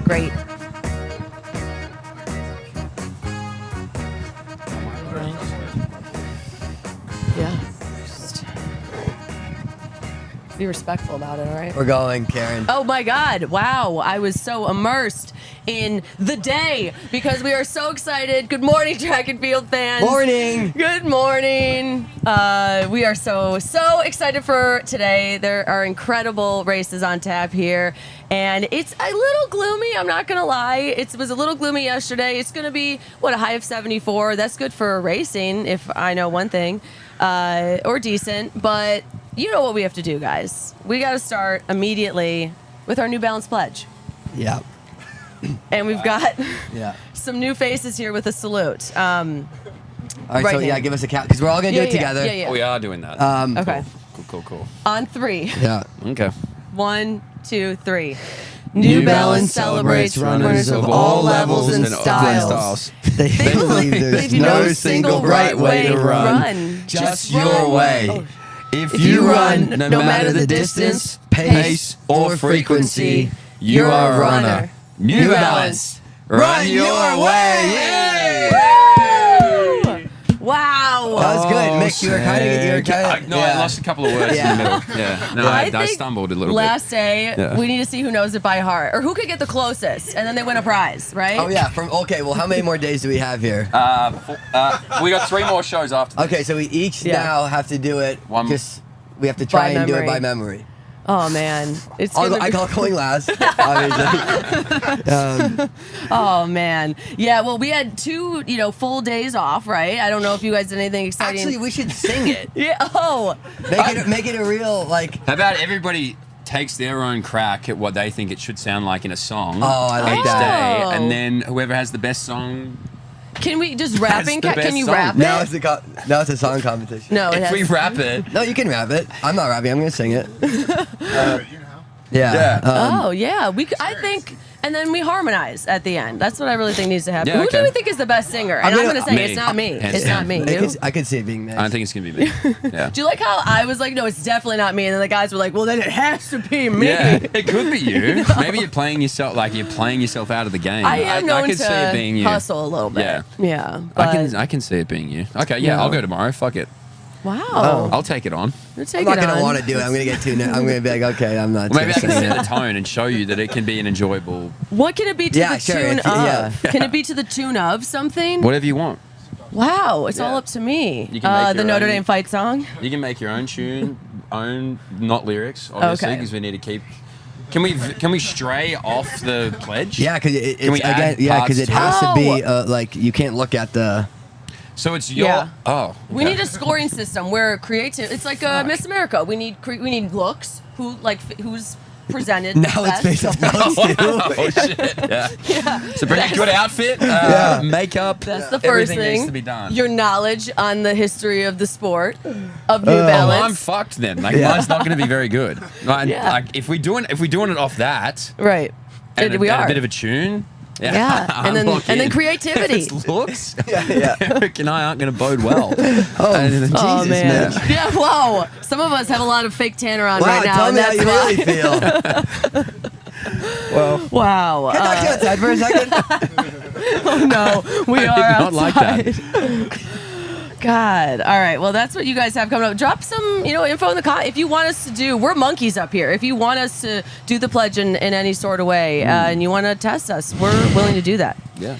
great. Yeah. Just be respectful about it, all right? We're going, Karen. Oh my God. Wow. I was so immersed in the day because we are so excited. Good morning, track and field fans. Morning. Good morning. We are so excited for today. There are incredible races on tap here. And it's a little gloomy, I'm not going to lie. It was a little gloomy yesterday. It's going to be, a high of 74. That's good for racing, if I know one thing, or decent. But you know what we have to do, guys. We got to start immediately with our New Balance pledge. Yeah. And we've got Yeah. some new faces here with a salute. All right, Right so hand. give us a count because we're all gonna do it together. Yeah. We are doing that. Okay. Cool. On 3. Yeah. Okay. 1, 2, 3. New Balance celebrates runners of all levels and styles. They believe there's no single right way to run, just your way. If you run, no matter the distance, pace, or frequency, you are a runner. New Balance, run your way! Yay! Wow. That was good, Mick. You were kind of. I lost a couple of words in the middle. Yeah. No, I think stumbled a little last bit. day, we need to see who knows it by heart or who could get the closest, and then they win a prize, right? Oh yeah. Well, how many more days do we have here? We got 3 more shows after this. Okay, so we each now have to do it. We have to try and do it by memory. Oh man, I call going last. Obviously. Oh man, yeah. Well, we had 2, full days off, right? I don't know if you guys did anything exciting. Actually, we should sing it. Yeah. Oh. Make it a real How about everybody takes their own crack at what they think it should sound like in a song? Oh, I like each that. day, and then whoever has the best song. Can we just rapping? That's the Can you best rap song. it? Now it's a song competition. No, If we rap it. No, you can rap it. I'm not rapping. I'm gonna sing it. Yeah. Oh yeah, I think, and then we harmonize at the end. That's what I really think needs to happen. Yeah, Who do okay. we think is the best singer? And I'm gonna say Me. it's not me. It's Yeah. not me. You? I could see it being me. I think it's gonna be me. Yeah. Do you like how I was like, no, it's definitely not me, and then the guys were like, well, then it has to be me. Yeah, it could be you. Maybe you're playing yourself out of the game. I am known could to see it being you. hustle a little bit. Yeah. Yeah. But, I can see it being you. Okay, yeah, I'll go tomorrow. Fuck it. wow. I'll take it on. You're I'm taking not gonna on. want to do it. I'm gonna get too. I'm gonna be like, okay, I'm not. Maybe I gonna can sing set it. the tone and show you that it can be an enjoyable. What can it be to Yeah, the sure, tune if you- of? yeah. Can it be to the tune of something? Whatever you want. Wow, it's all Yeah. up to me. You can make The your Notre own- Dame fight song. You can make your own tune, not lyrics, obviously, Okay. because we need to keep. Can we stray off the pledge? Yeah, because Can we add because it has parts to to be like you can't look at the. So it's your. Yeah. Oh. We need a scoring system where creative. It's like Miss America. We need looks. Who's presented? Now it's best. based off notes too. Oh shit! Yeah. So bring a good outfit, makeup. That's the first everything thing. needs to be done. Your knowledge on the history of the sport of New Well, Balance. I'm fucked then. Mine's not going to be very good. Yeah. Like if we're doing it off that, right. and we are a bit of a tune. Yeah, I'm and locked then in. creativity. If it's looks, Yeah. Eric and I aren't going to bode well. Oh Jesus, man. Mitch. Yeah. Wow. Some of us have a lot of fake tanner on Wow, right now. tell and me how that's you why. really feel. Well, Wow. can I talk to you outside for a second? Oh no, we I are did not outside. like that. God. All right. Well, that's what you guys have coming up. Drop some, info in the if you want us to do. We're monkeys up here. If you want us to do the pledge in any sort of way, and you want to test us, we're willing to do that. Yeah.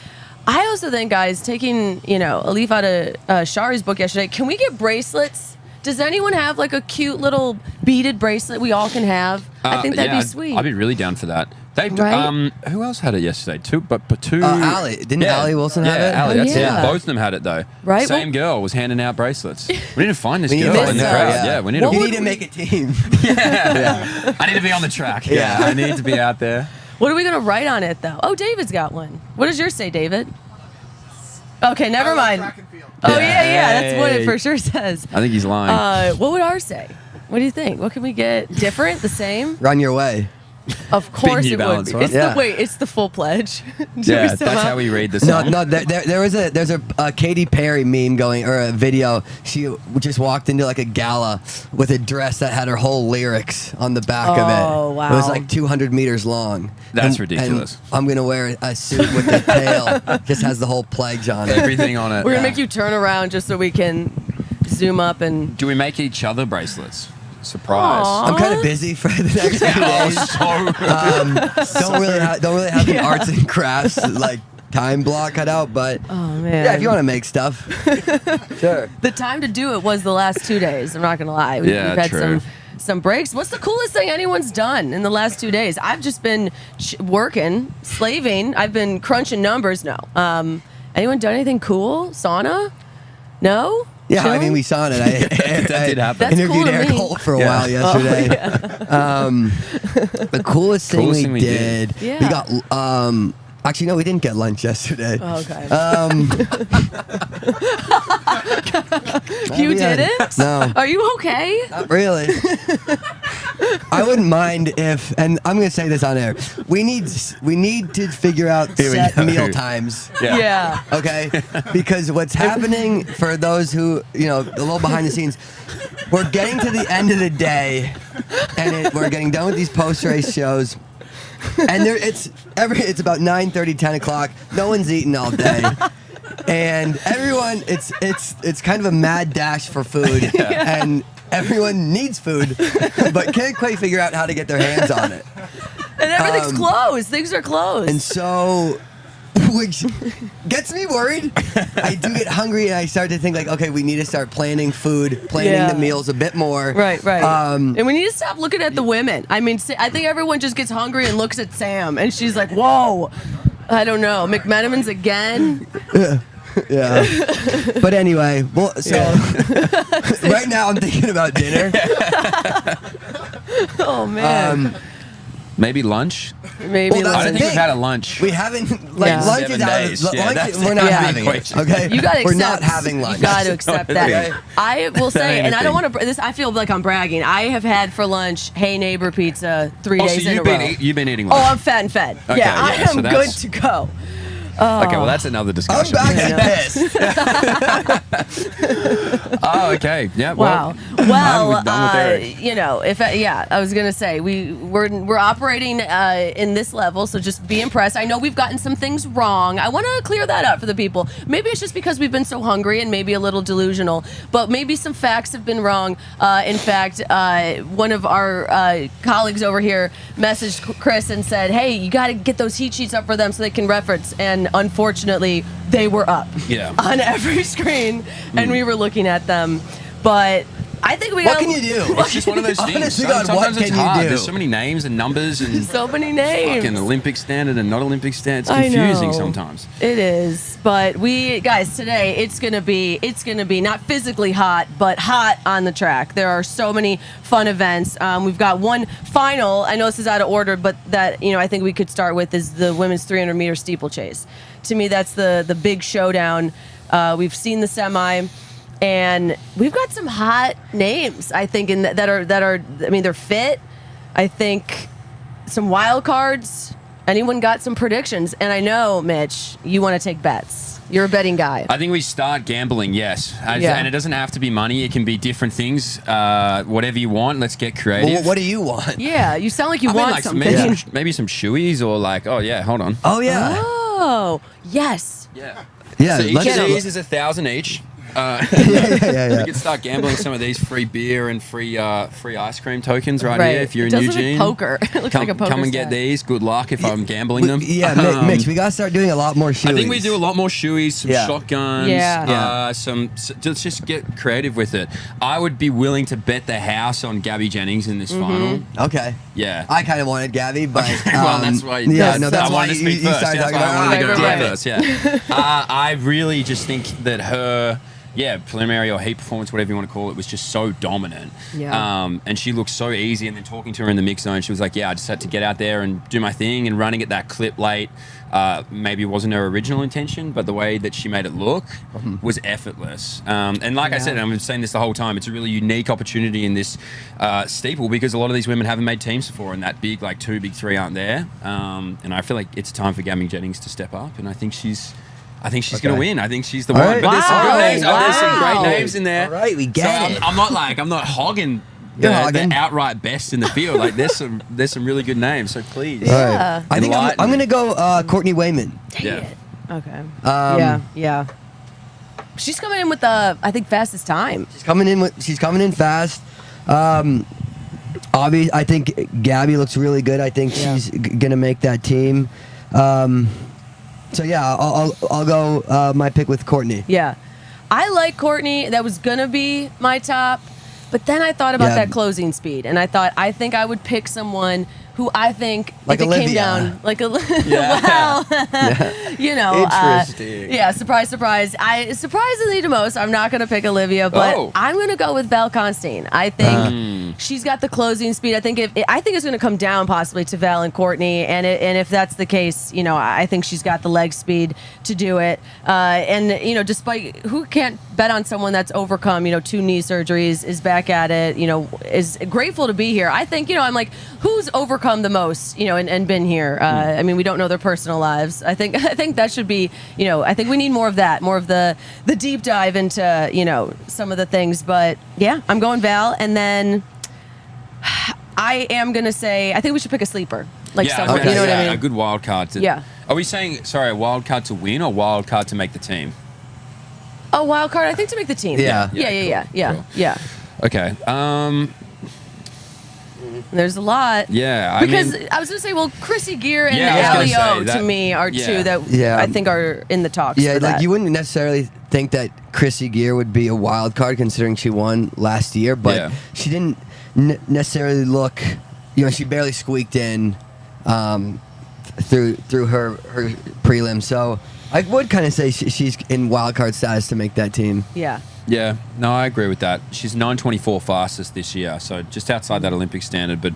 I also think, guys, taking a leaf out of Sha'Carri's book yesterday. Can we get bracelets? Does anyone have like a cute little beaded bracelet we all can have? I think that'd be sweet. I'd be really down for that. Right? Who else had it yesterday? Two. Allie. Didn't Allie Wilson have it? Allie, that's yeah. it. Both of them had it though. Right, Same girl was handing out bracelets. We need to find this We need girl to in find the her, crowd. yeah. Yeah, we need You to. need to make a team. Yeah. I need to be on the track. Yeah, I need to be out there. What are we gonna write on it though? Oh, David's got one. What does yours say, David? Okay, never mind. Oh yeah, that's what it for sure says. I think he's lying. What would ours say? What do you think? What can we get? Different? The same? Run your way. Of course New it would Balance, be. right? It's Yeah. it's the full pledge. Yeah, that's how we read the No, song. no. There's a Katy Perry meme going, or a video. She just walked into like a gala with a dress that had her whole lyrics on the back of it. Oh, wow. It was like 200 meters long. That's ridiculous. And I'm gonna wear a suit with the tail. Just has the whole pledge on it. Everything on it. We're gonna make you turn around just so we can zoom up and. Do we make each other bracelets? Surprise. Aw. I'm kind of busy for the next few days. Don't really have the arts and crafts like time block cut out, but Oh man. yeah, if you want to make stuff, sure. The time to do it was the last 2 days. I'm not gonna lie. Yeah, We've had true. some breaks. What's the coolest thing anyone's done in the last 2 days? I've just been working, slaving. I've been crunching numbers. No. Anyone done anything cool? Sauna? No. Yeah, I Chilling? mean, we saw it. That did happen. That's interviewed cool to Eric me. Holt for a Yeah. while yesterday. The coolest thing Coolest we thing we did, did. Yeah. we got. Actually, no, we didn't get lunch yesterday. Oh, okay. You we had- didn't? No. Are you okay? Not really. I wouldn't mind if, and I'm going to say this on air. We need to figure out Here we set go. meal times. Yeah. Okay, because what's happening for those who a little behind the scenes, we're getting to the end of the day, and we're getting done with these post-race shows, and it's about 9:30, 10 o'clock. No one's eating all day. And everyone, it's kind of a mad dash for food, and everyone needs food, but can't quite figure out how to get their hands on it. And everything's closed. Things are closed. And so, which gets me worried. I do get hungry, and I start to think like, okay, we need to start planning Yeah. the meals a bit more. Right. Um, And we need to stop looking at the women. I mean, I think everyone just gets hungry and looks at Sam, and she's like, whoa. I don't know. McMenamin's again. Yeah. But anyway, well, so right now I'm thinking about dinner. Oh, man. Maybe lunch? Maybe well, that's I don't the think we've thing. had a lunch. We haven't Yeah. lunch 7 is out days. of Yeah, lunch. that's We're not the having it. equation. Okay, You gotta we're accept. not having lunch. You got to accept that. Okay. I will say, ain't and a I don't thing. want to. This I feel like I'm bragging. I have had for lunch Hey Neighbor pizza 3 Oh, so days in a you've row. you've been eating Oh, lunch. I'm fat and fed. Okay, yeah, I yeah, am so good that's- to go. Okay, well, that's another I'm discussion. back and pissed. Oh, okay. Yeah, Wow. well, Well, I'm done with Eric. I was gonna say we're operating in this level, so just be impressed. I know we've gotten some things wrong. I want to clear that up for the people. Maybe it's just because we've been so hungry and maybe a little delusional, but maybe some facts have been wrong. In fact, one of our colleagues over here messaged Chris and said, "Hey, you got to get those heat sheets up for them so they can reference." And unfortunately, they were up Yeah. on every screen, and we were looking at them. But I think we What got can you do? It's just one of those things. Honestly, God, Sometimes what it's can you hard. do? There's so many names and numbers and so many names. fucking Olympic standard and not Olympic standard. It's I confusing know. sometimes. It is, but guys, today it's gonna be not physically hot, but hot on the track. There are so many fun events. We've got one final. I know this is out of order, but that I think we could start with is the women's 300-meter steeplechase. To me, that's the big showdown. We've seen the semi. And we've got some hot names, I think, that are. I mean, they're fit. I think some wild cards. Anyone got some predictions? And I know, Mitch, you want to take bets. You're a betting guy. I think we start gambling, yes. Yeah. And it doesn't have to be money. It can be different things. Whatever you want. Let's get creative. Well, what do you want? Yeah, you sound like you I mean, want like something. maybe some shoeys or like, oh yeah, hold on. Oh yeah, Oh, yes. Yeah. yeah. So each let's- of these is $1,000 each. yeah. We could start gambling some of these free beer and free ice cream tokens right here if you're It in does look Eugene. like poker. It looks like a poker Come and get stack. these. Good luck if I'm gambling them. Yeah, Mitch, we gotta start doing a lot more shoes. I think we do a lot more shoeys, some Yeah. shotguns. Yeah. Let's just get creative with it. I would be willing to bet the house on Gabby Jennings in this final. Okay. Yeah. I kind of wanted Gabby, but Well, that's why. Yeah, no, that's I why wanted to you speak first. started That's talking why I about. wanted to go Right. first. Yeah. I really just think that her. preliminary or heat performance, whatever you want to call it, was just so dominant. Yeah. And she looked so easy. And then talking to her in the mix zone, she was like, I just had to get out there and do my thing. And running at that clip late maybe wasn't her original intention, but the way that she made it look was effortless. And like I said, and I've been saying this the whole time, it's a really unique opportunity in this steeple because a lot of these women haven't made teams before, and that big 2, big 3 aren't there. And I feel like it's time for Gabby Jennings to step up, and I think she's going to win. I think she's the one. Right. But there's some good names. Wow. There's some great names in there. All right, we get it. I'm not hogging the outright best in the field. There's some really good names. So please, Yeah. I think I'm going to go Courtney Wayman. Yeah. Okay. Yeah. She's coming in with the, I think, fastest time. She's coming in fast. Obviously, I think Gabby looks really good. I think she's gonna make that team. So yeah, I'll go my pick with Courtney. Yeah. I like Courtney. That was gonna be my top, but then I thought about that closing speed, and I think I would pick someone who I think like if it Olivia. came down like a you know, Interesting. surprise. I surprisingly to most, I'm not going to pick Olivia, but I'm going to go with Val Constine. I think she's got the closing speed. I think it's going to come down possibly to Val and Courtney, and if that's the case, I think she's got the leg speed to do it. And despite who can't bet on someone that's overcome 2 knee surgeries, is back at it, is grateful to be here. I think I'm like, who's overcome the most, and been here. I mean, we don't know their personal lives. I think that should be, I think we need more of that, more of the deep dive into, some of the things. But yeah, I'm going Val, and then I am gonna say I think we should pick a sleeper, someone. You know what I mean? A good wild card. Are we saying a wild card to win or wild card to make the team? A wild card, I think, to make the team. Yeah. Yeah. Okay. There's a lot. Yeah. Because I was going to say, Chrissy Gear and Alio to me are two that I think are in the talks. Yeah, for that. you wouldn't necessarily think that Chrissy Gear would be a wild card considering she won last year, but she didn't necessarily look, she barely squeaked in through her prelim. So I would kind of say she's in wild card status to make that team. Yeah. Yeah, no, I agree with that. She's 9:24 fastest this year, so just outside that Olympic standard, but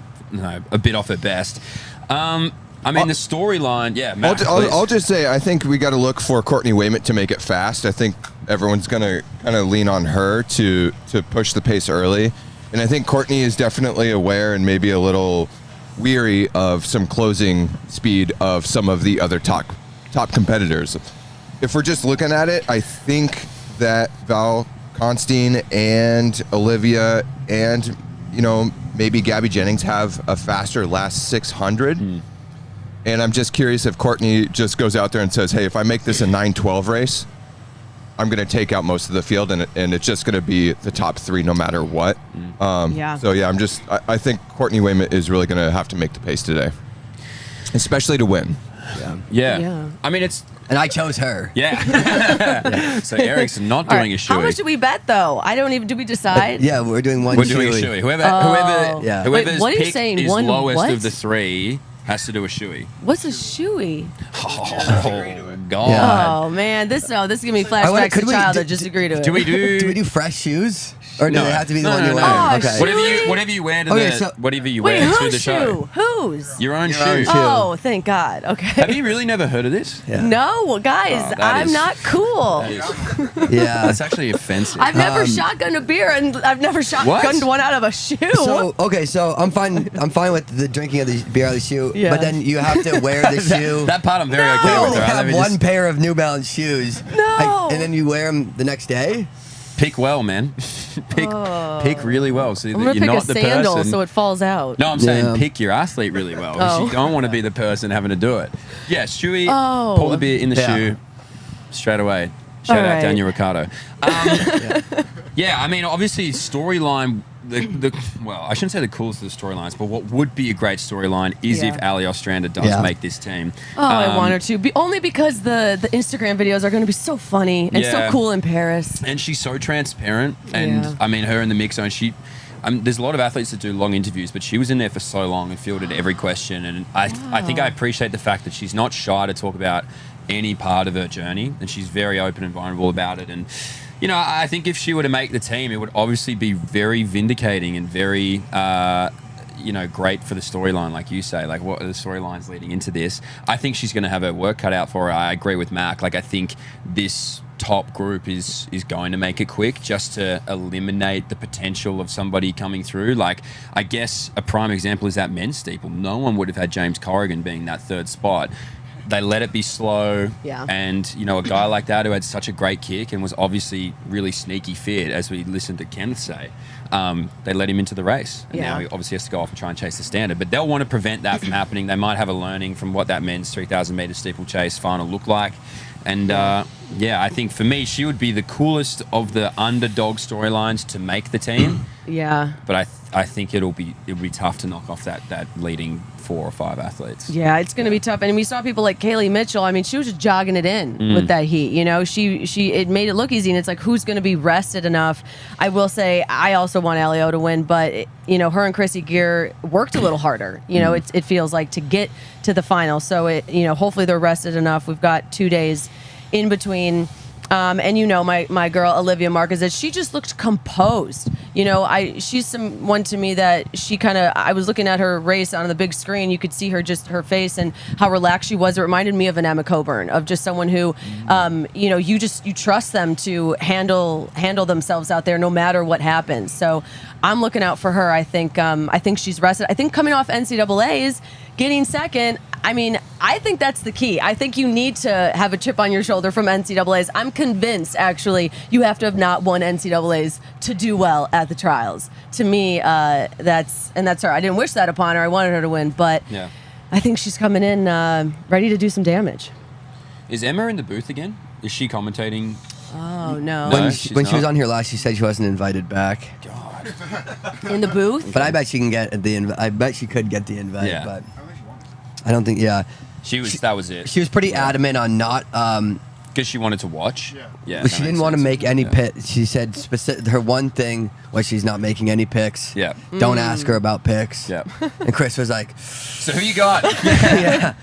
a bit off at best. I mean, the storyline, Matt, I'll just say, I think we got to look for Courtney Wayment to make it fast. I think everyone's going to kind of lean on her to push the pace early. And I think Courtney is definitely aware and maybe a little weary of some closing speed of some of the other top competitors. If we're just looking at it, I think that Val Constine and Olivia and maybe Gabby Jennings have a faster last 600. And I'm just curious if Courtney just goes out there and says, hey, if I make this a 9:12 race, I'm going to take out most of the field, and it's just going to be the top 3 no matter what. So yeah, I think Courtney Wayment is really going to have to make the pace today, especially to win. Yeah. I mean, and I chose her. Yeah. So Eric's not doing a shoey. How much do we bet, though? I don't even. Do we decide? Yeah, we're doing one. We're doing a shoey. Whoever's what are you pick saying? is One lowest what? of the 3 has to do a shoey. What's a shoey? Oh God. Yeah. Oh man, this is giving me flashbacks to childhood. Just agree to it. Do we do fresh shoes? Or do No. they have to be the No, one no, you no. wear? Oh, Okay. shoe. Whatever you wear to Okay, the so- whatever you Wait, wear to whose the show. shoe? Whose? Your own Your shoe. own shoe. Oh, thank God. Okay. Have you really never heard of this? Yeah. No, guys, Oh, that I'm is- not cool. Yeah. That's actually offensive. I've never shotgunned a beer, and I've never shotgunned one out of a shoe. So I'm fine with the drinking of the beer out of the shoe, Yeah. but then you have to wear the shoe. That part I'm very No. okay You with. only Right? Let have me one just pair of New Balance shoes. No. And then you wear them the next day. pick well, man. pick really well, so I'm that gonna you're pick not a the sandal person. so it falls out. No, I'm saying Yeah. pick your athlete really well. 'Cause Oh. You don't want to be the person having to do it. Yeah, shoey. Oh. Pour the beer in the Yeah. shoe straight away. Shout All out right. Daniel Ricciardo. Yeah, I mean, obviously, storyline. Well, I shouldn't say the coolest of the storylines, but what would be a great storyline is Yeah. if Ali Ostrander does make this team. Oh, I want her to. Only because the Instagram videos are going to be so funny and so Yeah. cool in Paris. And she's so transparent. And Yeah. I mean, her in the mix zone, there's a lot of athletes that do long interviews, but she was in there for so long and fielded every question. And I think I appreciate the fact that she's not shy to talk about any part of her journey, and she's very open and vulnerable about it. And You know, I think if she were to make the team, it would obviously be very vindicating and very, great for the storyline, like you say. Like, what are the storylines leading into this? I think she's going to have her work cut out for her. I agree with Mac. Like, I think this top group is going to make it quick just to eliminate the potential of somebody coming through. Like, I guess a prime example is that men's steeple. No one would have had James Corrigan being that third spot. They let it be slow. Yeah. And, a guy like that who had such a great kick and was obviously really sneaky fit, as we listened to Kenneth say, they let him into the race. And now he obviously has to go off and try and chase the standard. But they'll want to prevent that from happening. They might have a learning from what that men's 3,000 metre steeplechase final looked like. And, I think for me, she would be the coolest of the underdog storylines to make the team. Yeah. But I think it'll be tough to knock off that leading 4 or 5 athletes. Yeah, it's going to be tough. And we saw people like Kaylee Mitchell. I mean, she was just jogging it in with that heat. It made it look easy. And it's like, who's going to be rested enough? I will say, I also want Alio to win, but her and Chrissy Gear worked a little harder. It feels like to get to the final. So hopefully they're rested enough. We've got 2 days in between. And my girl Olivia Marquez, she just looked composed. She's someone to me that I was looking at her race on the big screen. You could see her face and how relaxed she was. It reminded me of an Emma Coburn, of just someone who, you trust them to handle themselves out there no matter what happens. So I'm looking out for her. I think she's rested. I think coming off NCAAs, getting second, I think that's the key. I think you need to have a chip on your shoulder from NCAAs. I'm convinced, actually, you have to have not won NCAAs to do well at the trials. To me, that's her. I didn't wish that upon her. I wanted her to win, but I think she's coming in ready to do some damage. Is Emma in the booth again? Is she commentating? Oh, no. When she was on here last, she said she wasn't invited back. God. In the booth? But I bet she can get I bet she could get the invite, but I don't think. Yeah, that was it. She was pretty adamant on not. Because she wanted to watch. Yeah. But she didn't want to make any picks. She said her one thing was she's not making any picks. Yeah. Don't ask her about picks. Yeah. And Chris was like, "So who you got?" Yeah.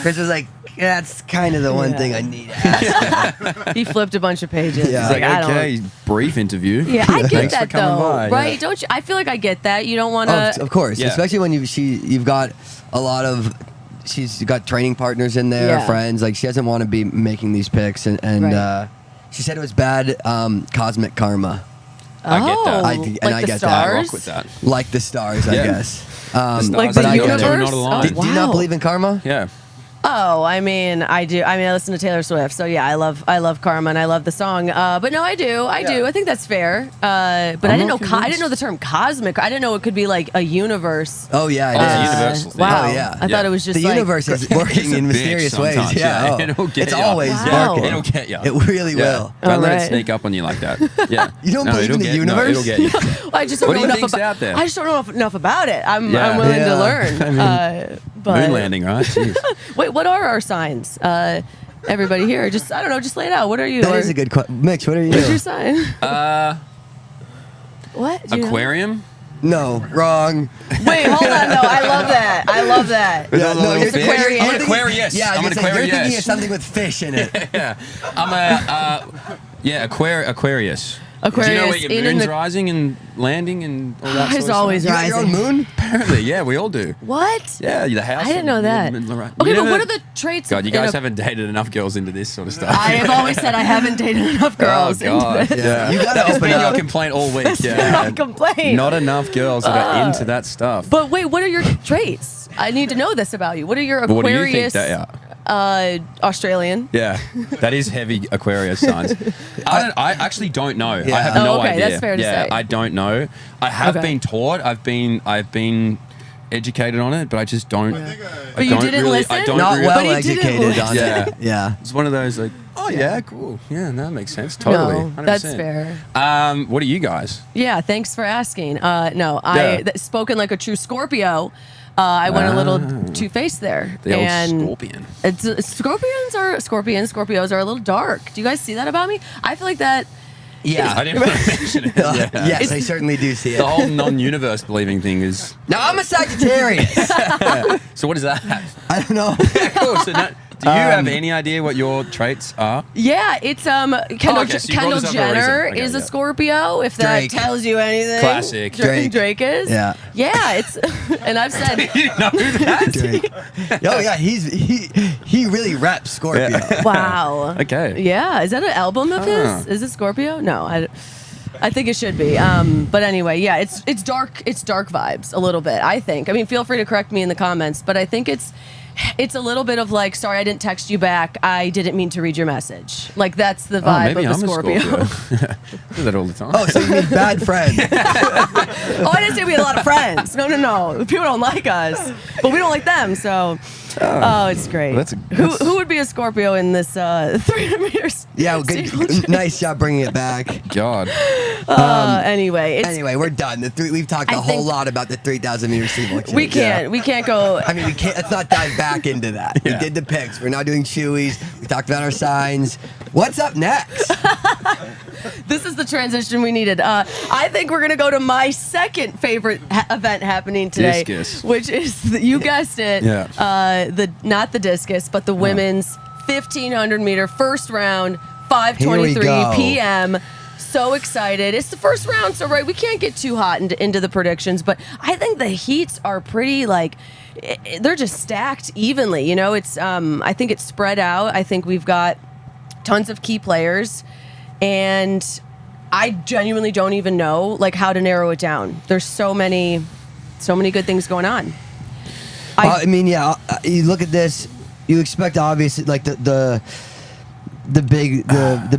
Chris was like, "That's kind of the one thing I need to ask." He flipped a bunch of pages. Yeah. He's like, okay, brief interview. Yeah, I get Thanks that for coming though, by. right? Yeah. Don't you? I feel like I get that. You don't want to. Of course, Yeah. especially when you've got a lot of. She's got training partners in there, friends. Like, she doesn't want to be making these picks, and Right. She said it was bad cosmic karma, I get that. I get that. I rock with that. like the stars, I guess. Like but the I get it. universe? Not aligned. Do you not believe in karma? Yeah. Oh, I do. I listen to Taylor Swift, so yeah, I love Karma and I love the song. But no, I do. I think that's fair. But I didn't know. I didn't know the term cosmic. I didn't know it could be like a universe. Oh yeah, It's a it is. universal thing. Wow. Oh, yeah. I thought it was just The like, universe is working in It's a bitch mysterious ways. sometimes, Yeah, oh. It'll get it's ya. always Wow. working. It'll get you. It really will. Don't let Alright. it sneak up on you like that. Yeah. You don't believe it'll in the get- universe? No, it'll get you. Well, I just don't What know do you enough think's about. out there? I just don't know enough about it. I'm Yeah. willing to Yeah. learn. But Moon landing, right? Jeez. wait, what are our signs? Everybody here, just I don't know, just lay it out. What are you? That is a good question. Mitch, what are you? What's your sign? What? Do you know? Aquarium? No, wrong. Wait, hold on. No, I love that. I love that. Yeah, no, It's you're- Aquarius. I'm an Aquarius. Yeah, I'm an you're thinking Aquarius. of something with fish in it. Yeah. I'm a Aquarius. Do you know where Aquarius your in moon's the. rising and landing and all that It's sort of always stuff? You got your own rising. moon? Apparently, yeah, we all do. What? Yeah, the house. I didn't know that. Okay, Okay, You but never- what are the traits? God, you in guys a- haven't dated enough girls into this sort of stuff. I have always said I haven't dated enough girls. Oh, God. into this. Yeah. You gotta That's open been up. your complaint all week. Do Yeah. not complain. Not enough girls that are into that stuff. But wait, what are your traits? I need to know this about you. What are your What do you Aquarius? think they are? Australian. Yeah, that is heavy Aquarius signs. I actually don't know. Yeah. I have Oh, no okay, idea. that's fair to yeah, say. I don't know. I have Okay. been taught. I've been educated on it, but I just don't. I But you don't didn't really, listen? I don't Not really, well But he didn't educated listen. on Yeah. it. Yeah. It's one of those like, oh yeah, cool. Yeah, that makes sense. Totally. No, 100%. that's fair. What are you guys? Yeah, thanks for asking. No, Yeah. spoken like a true Scorpio. I went a little two-faced there. The old and scorpion. Scorpios are a little dark. Do you guys see that about me? I feel like that. Yeah. I didn't really mention it. Yeah. Yes, I certainly do see The it. whole non-universe believing thing is. Now I'm a Sagittarius. So what is that? I don't know. Cool. So Do you have any idea what your traits are? Yeah, it's Kendall, so you Kendall brought this up for a Jenner reason. Okay, is a yeah. Scorpio. If that Drake. tells you anything, Classic. Drake is. Yeah. Yeah, it's and I've said You know that? Drake. Oh yeah, he really reps Scorpio. wow. Okay. Yeah, is that an album of his? Is it Scorpio? No, I think it should be. But anyway, yeah, it's dark. It's dark vibes a little bit. I think. I mean, feel free to correct me in the comments, but I think it's a little bit of like, sorry, I didn't text you back. I didn't mean to read your message. Like that's the vibe maybe of I'm the Scorpio. I do that all the time. Oh, so you mean bad friend? Oh, I didn't say we had a lot of friends. No. People don't like us, but we don't like them. So, it's great. Well, who would be a Scorpio in this 300 meters? Yeah, good, nice job bringing it back. God. Anyway, We're done. We've talked a whole lot about the 3,000 meter steeple. we can't go. I mean, we can't. Let's not dive back into that. Yeah. We did the picks. We're now doing Shoeys. We talked about our signs. What's up next? This is the transition we needed. I think we're gonna go to my second favorite event happening today, Discus. which is you guessed it. Yeah. Not the discus, but the women's 1,500 meter first round, Here we 5:23 go. p.m. So excited! It's the first round, so right, we can't get too hot into the predictions, but I think the heats are pretty they're just stacked evenly. You know, it's I think it's spread out. I think we've got tons of key players. And I genuinely don't even know how to narrow it down. There's so many good things going on. I mean, yeah. You look at this. You expect obviously the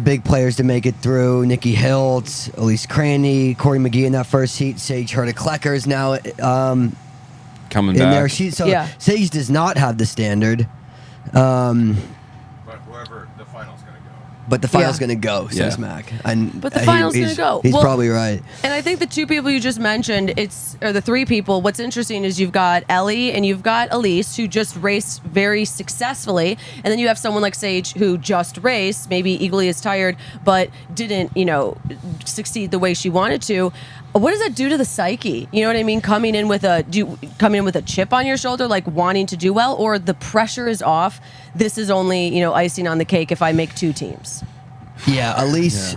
big players to make it through. Nikki Hiltz, Elise Cranny, Corey McGee in that first heat. Sage Herta-Klecker's now Coming in back. there. Sage does not have the standard. But whoever the final's going to go. But the final's Yeah. going to go, says Yeah. Mac. But the final's gonna go. He's Well, probably right. And I think the two people you just mentioned, or the three people, what's interesting is you've got Ellie and you've got Elise, who just raced very successfully. And then you have someone like Sage who just raced, maybe equally as tired, but didn't, succeed the way she wanted to. What does that do to the psyche? You know what I mean? Coming in with a chip on your shoulder, like wanting to do well, or the pressure is off. This is only, icing on the cake if I make two teams. Yeah, Elise,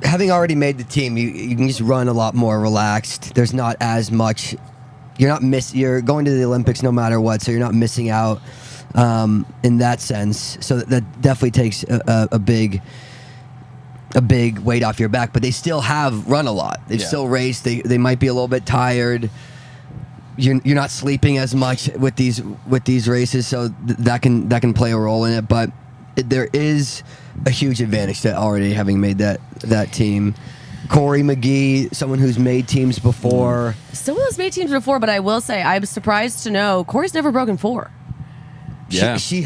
having already made the team, you can just run a lot more relaxed. There's not as much. You're going to the Olympics no matter what, so you're not missing out in that sense. So that definitely takes a big weight off your back. But they still have run a lot. They've still raced. They might be a little bit tired. You're not sleeping as much with these races, so that can play a role in it. But there is a huge advantage to already having made that team. Corey McGee, someone who's made teams before. Someone who's made teams before, but I will say I was surprised to know Corey's never broken 4. Yeah. She's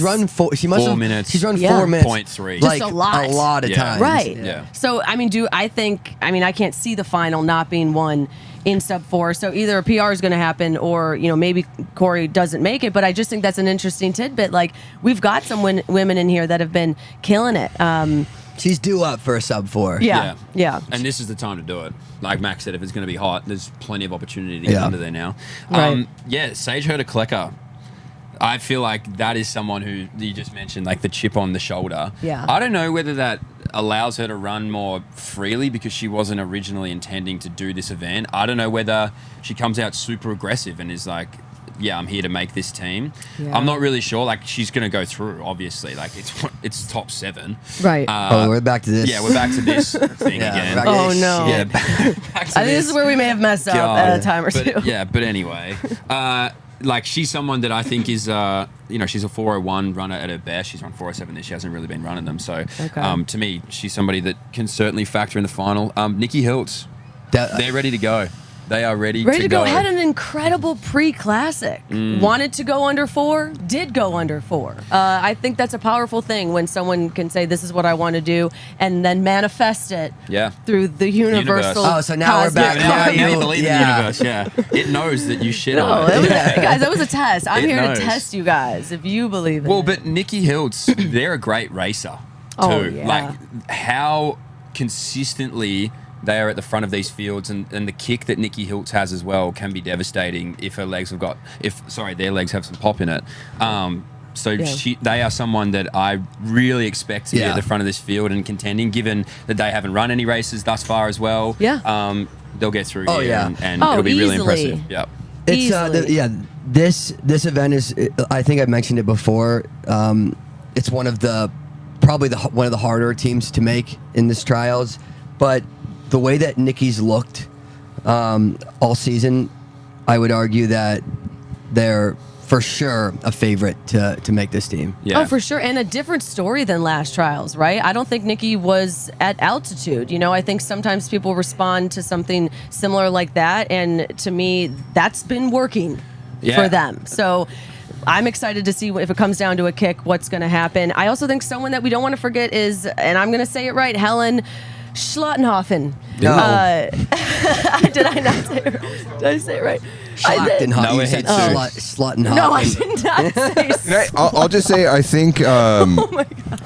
run 4. She must 4 have. minutes. She's run 4 Yeah. minutes. 0.3. Just a lot. A lot of Yeah. times. Right. Yeah. So, I can't see the final not being won in sub 4. So either a PR is going to happen or, maybe Corey doesn't make it. But I just think that's an interesting tidbit. We've got some women in here that have been killing it. She's due up for a sub 4. Yeah. And this is the time to do it. Like Max said, if it's going to be hot, there's plenty of opportunity to get under there now. Right. Sage Herta-Klecker. I feel like that is someone who you just mentioned, like the chip on the shoulder. Yeah. I don't know whether that allows her to run more freely because she wasn't originally intending to do this event. I don't know whether she comes out super aggressive and is like, yeah, I'm here to make this team. Yeah. I'm not really sure. Like, she's going to go through, obviously. Like, it's top 7. Right. We're back to this. Yeah, we're back to this thing again. back to Oh, this no. shit. Yeah, back to I think this is where we may have messed up God. at a time or two. But anyway, she's someone that I think is, she's a 401 runner at her best. She's run 407 this. She hasn't really been running them. So, to me, she's somebody that can certainly factor in the final. Nikki Hiltz, they're ready to go. They are ready to go. Had an incredible pre-classic. Wanted to go under 4, did go under 4. I think that's a powerful thing when someone can say, this is what I want to do, and then manifest it through the universal. Oh, so now we're back. Now you believe in the universe, It knows that you shit on it. Guys, that was a test. I'm It here knows. to test you guys if you believe in Well, it. but Nikki Hiltz, they're a great racer, too. Oh, yeah. Like, how consistently they are at the front of these fields, and the kick that Nikki Hiltz has as well can be devastating if their legs have some pop in it. So they are someone that I really expect to be at the front of this field and contending, given that they haven't run any races thus far as well. Yeah. They'll get through Oh, here yeah. and it'll be really impressive. Yep. It's this event is, I think I mentioned it before. It's one of the one of the harder teams to make in this trials, but the way that Nikki's looked all season, I would argue that they're for sure a favorite to make this team. Yeah. Oh, for sure. And a different story than last trials, right? I don't think Nikki was at altitude. You know, I think sometimes people respond to something similar like that. And to me, that's been working for them. So I'm excited to see if it comes down to a kick, what's going to happen. I also think someone that we don't want to forget is, and I'm going to say it right, Helen Schlottenhofen. No. Did I not say it right? Did I say it right? Schlottenhofen. No, You said Schlottenhofen. No, I did not say I'll just say I think Oh my God.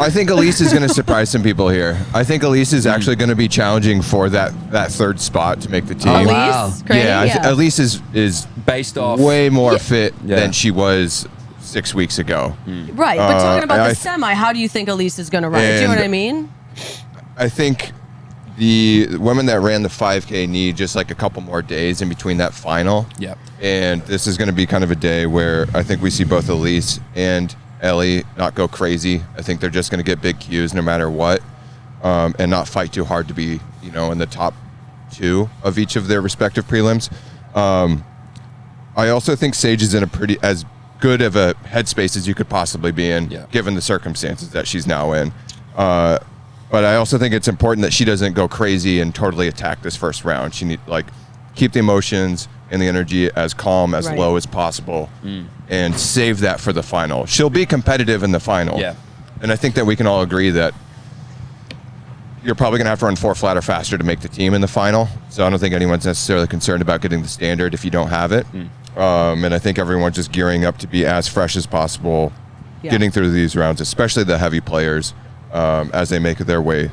I think Elise is going to surprise some people here. I think Elise is actually going to be challenging for that third spot to make the team. Elise? Wow. Cranny? Yeah, Elise is Based off way more fit Yeah. than she was 6 weeks ago. Right, but talking about I- the semi, how do you think Elise is going to run it? Do you know And- what I mean? I think the women that ran the 5K need just like a couple more days in between that final. Yep. And this is going to be kind of a day where I think we see both Elise and Ellie not go crazy. I think they're just going to get big cues no matter what, and not fight too hard to be, in the top two of each of their respective prelims. I also think Sage is in a pretty as good of a headspace as you could possibly be in, given the circumstances that she's now in. But I also think it's important that she doesn't go crazy and totally attack this first round. She need keep the emotions and the energy as calm, as low as possible, and save that for the final. She'll be competitive in the final. Yeah. And I think that we can all agree that you're probably going to have to run 4 flat or faster to make the team in the final. So I don't think anyone's necessarily concerned about getting the standard if you don't have it. And I think everyone's just gearing up to be as fresh as possible, getting through these rounds, especially the heavy players, as they make their way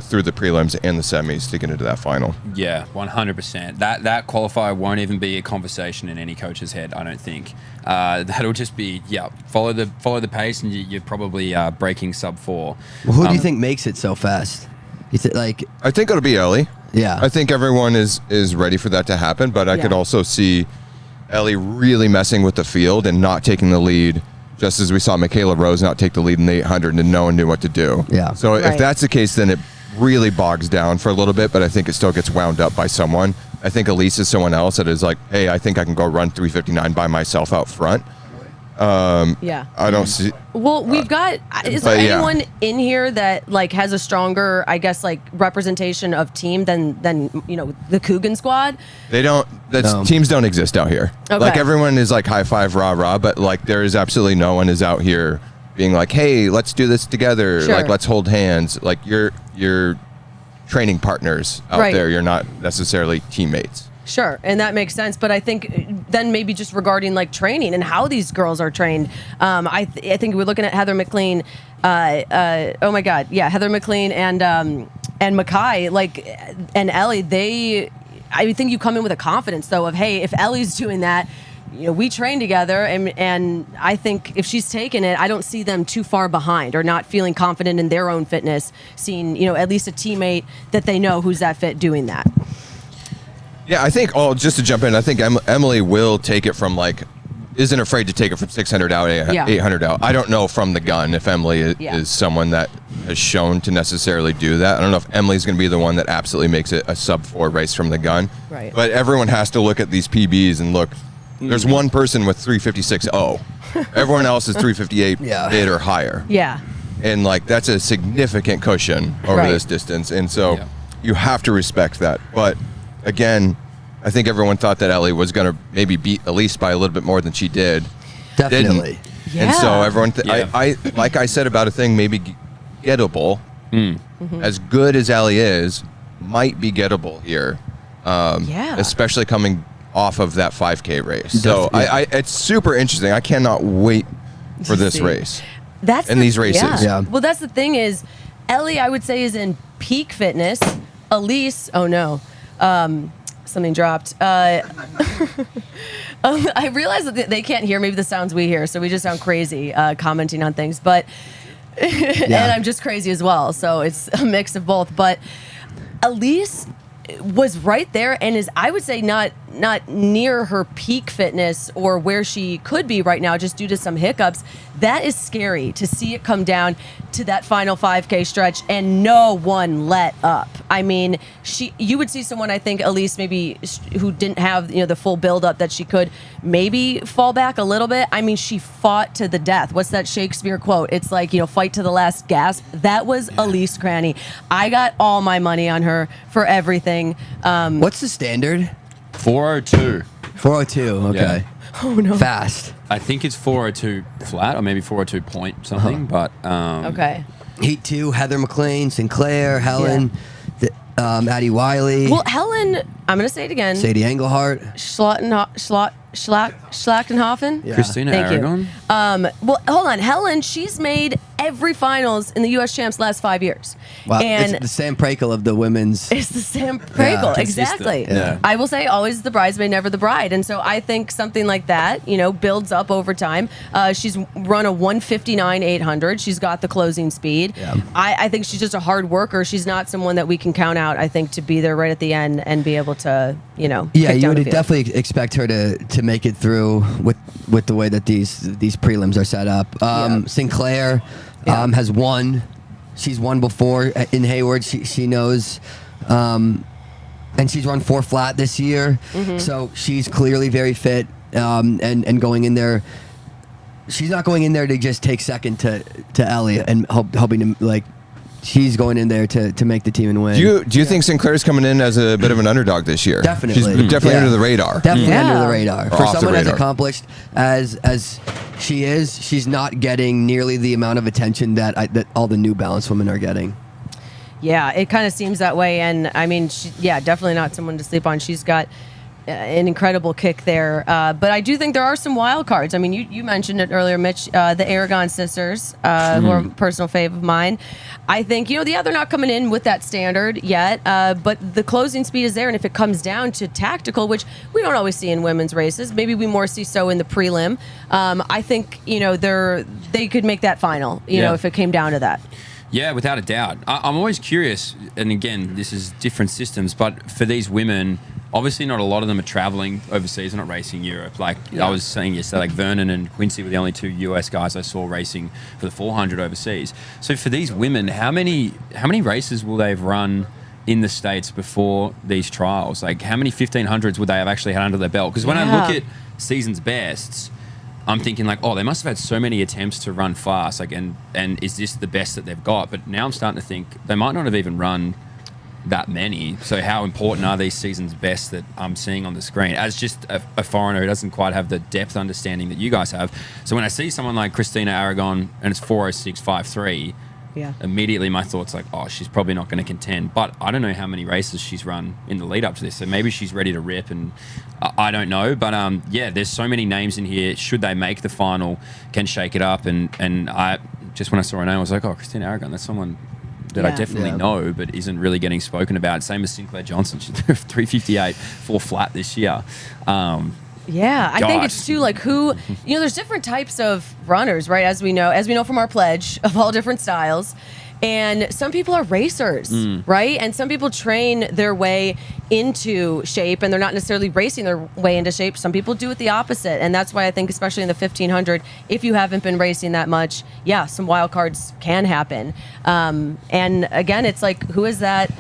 through the prelims and the semis to get into that final. Yeah, 100%. That qualifier won't even be a conversation in any coach's head, I don't think. That'll just be, follow the pace, and you're probably breaking sub 4. Well, who do you think makes it so fast? You I think it'll be Ellie. Yeah. I think everyone is ready for that to happen, but I could also see Ellie really messing with the field and not taking the lead, just as we saw Michaela Rose not take the lead in the 800 and no one knew what to do. Yeah. So if that's the case, then it really bogs down for a little bit, but I think it still gets wound up by someone. I think Elise is someone else that is like, hey, I think I can go run 3:59 by myself out front. I don't see. Well, we've got. Is there anyone in here that has a stronger, I guess, representation of team than the Coogan squad? They don't. Teams don't exist out here. Okay. Everyone is high five, rah rah, but there is absolutely no one is out here being like, hey, let's do this together. Sure. Let's hold hands. You're training partners out there. You're not necessarily teammates. Sure, and that makes sense. But I think then maybe just regarding training and how these girls are trained, I think we're looking at Heather McLean. Oh my God, Heather McLean and Mackay, and Ellie. I think you come in with a confidence though of, hey, if Ellie's doing that, we train together, and I think if she's taken it, I don't see them too far behind or not feeling confident in their own fitness, seeing at least a teammate that they know who's that fit doing that. Yeah, I think, just to jump in, I think Emily will take it from isn't afraid to take it from 600 out, 800 out. I don't know from the gun if Emily is someone that has shown to necessarily do that. I don't know if Emily's going to be the one that absolutely makes it a sub 4 race from the gun. Right. But everyone has to look at these PBs and look. There's one person with 356.0. Everyone else is 358 mid or higher. Yeah. And that's a significant cushion over this distance. And so you have to respect that. But again, I think everyone thought that Ellie was going to maybe beat Elise by a little bit more than she did. Definitely. Didn't. And so everyone, I like I said about a thing, maybe gettable. As good as Ellie is, might be gettable here. Especially coming off of that 5K race. So it's super interesting. I cannot wait for this race. These races. Yeah. Well, that's the thing is, Ellie, I would say, is in peak fitness. Elise, something dropped. I realize that they can't hear. Maybe the sounds we hear, so we just sound crazy commenting on things. But and I'm just crazy as well. So it's a mix of both. But Elise was right there and is, I would say, not near her peak fitness or where she could be right now, just due to some hiccups. That is scary to see it come down to that final 5K stretch and no one let up. I mean, you would see someone, I think, Elise, maybe who didn't have the full build up that she could maybe fall back a little bit. I mean, she fought to the death. What's that Shakespeare quote? It's like, fight to the last gasp. That was Elise Cranny. I got all my money on her for everything. What's the standard? 402. 402. Okay. Yeah. Oh no. Fast. I think it's 402 flat or maybe 402 point something, but Okay. Heat 2, Heather McLean, Sinclair, Helen, Addie Wiley. Well, Helen, I'm going to say it again. Sadie Engelhart. Schlachtenhofen? Yeah. Christina Thank Aragon. you. Well, hold on. Helen, she's made every finals in the U.S. Champs last 5 years. Wow. And it's the Sam Prakel of the women's. it's the Sam Prakel, exactly. Yeah. I will say always the bridesmaid, never the bride. And so I think something like that, builds up over time. She's run a 1:59.800. She's got the closing speed. Yeah. I think she's just a hard worker. She's not someone that we can count out, I think, to be there right at the end and be able to, Yeah, kick you down would the field. definitely expect her to make it through with the way that these prelims are set up. Sinclair has won. She's won before in Hayward. She knows, and she's run 4 flat this year. Mm-hmm. So she's clearly very fit and going in there. She's not going in there to just take second to Ellie and hoping to She's going in there to make the team and win. Do you think Sinclair's coming in as a bit of an underdog this year? Definitely. She's definitely under the radar. Definitely Yeah. under the radar. Or For off the someone as radar. accomplished as she is, she's not getting nearly the amount of attention that all the New Balance women are getting. Yeah, it kind of seems that way. And I mean, definitely not someone to sleep on. She's got an incredible kick there. But I do think there are some wild cards. I mean, you mentioned it earlier, Mitch, the Aragon sisters, who are a personal fave of mine. I think, they're not coming in with that standard yet, but the closing speed is there. And if it comes down to tactical, which we don't always see in women's races, maybe we more see so in the prelim, I think, they could make that final, if it came down to that. Yeah, without a doubt. I'm always curious, and again, this is different systems, but for these women, obviously not a lot of them are traveling overseas, they're not racing Europe. I was saying yesterday, Vernon and Quincy were the only 2 US guys I saw racing for the 400 overseas. So for these women, how many races will they have run in the States before these trials? How many 1500s would they have actually had under their belt? Because when I look at season's bests, I'm thinking they must have had so many attempts to run fast. and is this the best that they've got? But now I'm starting to think they might not have even run that many. So how important are these season's best that I'm seeing on the screen? As just a foreigner who doesn't quite have the depth understanding that you guys have. So when I see someone like Christina Aragon and it's 4:06.53, immediately my thoughts she's probably not going to contend. But I don't know how many races she's run in the lead up to this. So maybe she's ready to rip, and I don't know. But there's so many names in here. Should they make the final, can shake it up. And I just, when I saw her name, I was like, Christina Aragon, that's someone that I definitely know, but isn't really getting spoken about. Same as Sinclair Johnson. She's 358, 4 flat this year. Yeah, I think it's too who, there's different types of runners, right? As we know from our pledge of all different styles. And some people are racers, right? And some people train their way into shape and they're not necessarily racing their way into shape. Some people do it the opposite. And that's why I think, especially in the 1500, if you haven't been racing that much, some wild cards can happen. And again, it's who is that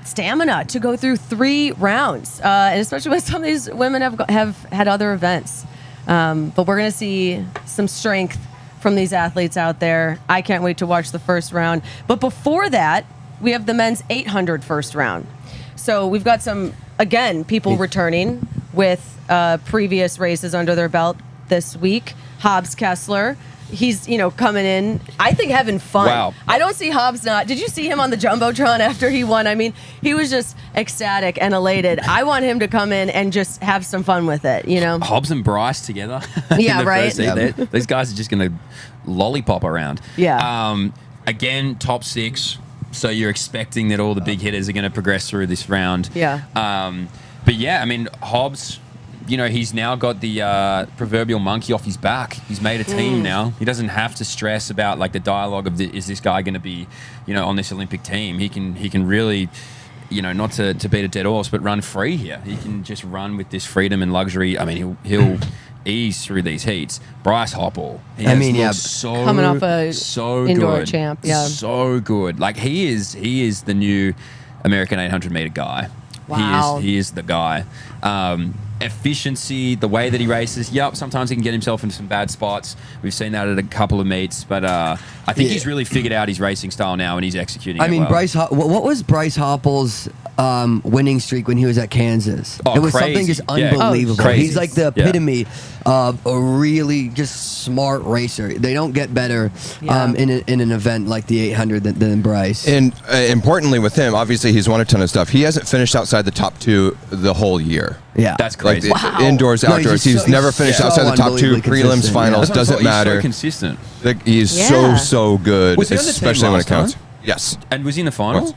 stamina to go through 3 rounds? And especially when some of these women have had other events. But we're going to see some strength from these athletes out there. I can't wait to watch the first round. But before that, we have the men's 800 first round. So we've got some, again, people returning with previous races under their belt this week. Hobbs Kessler, he's, coming in, I think, having fun. Wow. I don't see Hobbs not. Did you see him on the Jumbotron after he won? I mean, he was just ecstatic and elated. I want him to come in and just have some fun with it, Hobbs and Bryce together. Yeah, right. These guys are just going to lollipop around. Yeah. Again, top 6. So you're expecting that all the big hitters are going to progress through this round. Yeah. But yeah, I mean, Hobbs, he's now got the proverbial monkey off his back. He's made a team now. He doesn't have to stress about like the dialogue of is this guy going to be, on this Olympic team. He can really, not to beat a dead horse, but run free here. He can just run with this freedom and luxury. I mean, he'll ease through these heats. Bryce Hoppel. So coming off a indoor good. champ. Yeah. So good. Like he is the new American 800 meter guy. Wow. He is the guy. Efficiency, the way that he races. Yep, sometimes he can get himself into some bad spots. We've seen that at a couple of meets, but I think he's really figured out his racing style now, and he's executing. I mean, well. what was Bryce Hoppel's winning streak when he was at Kansas? Oh, it was crazy. something just Yeah. unbelievable. Crazy. He's like the epitome of a really just smart racer. They don't get better in an event like the 800 than Bryce. And importantly with him, obviously he's won a ton of stuff. He hasn't finished outside the top 2 the whole year. Yeah, That's Like crazy. indoors, outdoors. He's never finished outside the top 2 unbelievably prelims, consistent. finals. That's what I Doesn't thought, he's matter. so consistent. Like, he's Yeah. so good, Was he on the team especially when it last counts. time? Yes. And was he in the finals?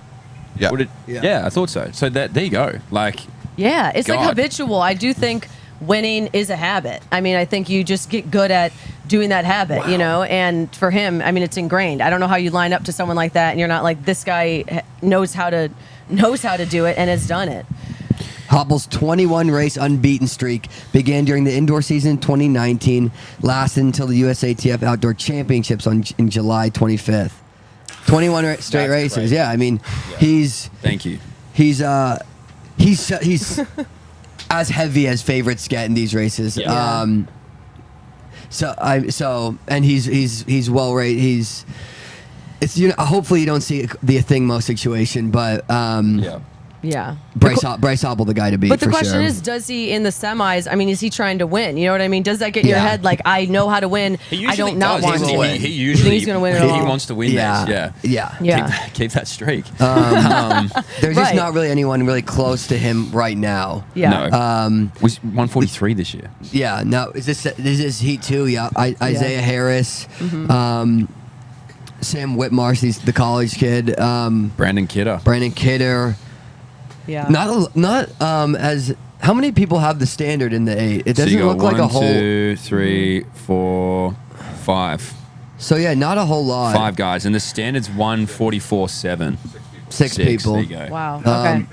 Yeah. Yeah, I thought so. So there you go. Like, Yeah, it's like God. habitual. I do think winning is a habit. I mean, I think you just get good at doing that habit, and for him, I mean, it's ingrained. I don't know how you line up to someone like that and you're not like, this guy knows how to do it and has done it. Hoppel's 21-race unbeaten streak began during the indoor season 2019, lasted until the USATF Outdoor Championships in July 25th. 21 straight That's races. crazy. Yeah, I mean, he's thank you. he's as heavy as favorites get in these races. Yeah. And he's well rated. Hopefully you don't see the Thingmo situation, but Yeah. Bryce Hoppel the guy to beat. But the for question sure. is, does he in the semis? I mean, is he trying to win? You know what I mean? Does that get in your Yeah. head? Like, I know how to win. I don't not want to win. He You usually think he's gonna win it all? wants to win Yeah. this. Yeah. Yeah. Keep that streak. There's just Right. not really anyone really close to him right now. Yeah. No. Was 143 this year. Yeah. No. Is this Heat 2? Yeah. Isaiah Harris, Sam Whitmarsh, the college kid, Brandon Kidder. Brandon Kidder. Yeah. Not as how many people have the standard in the 8? It So doesn't you got look like a whole. 1, 2, 3, 4, 5. So yeah, not a whole lot. 5 guys, and the standard's 144.7. Six people. There you go. Wow. Okay.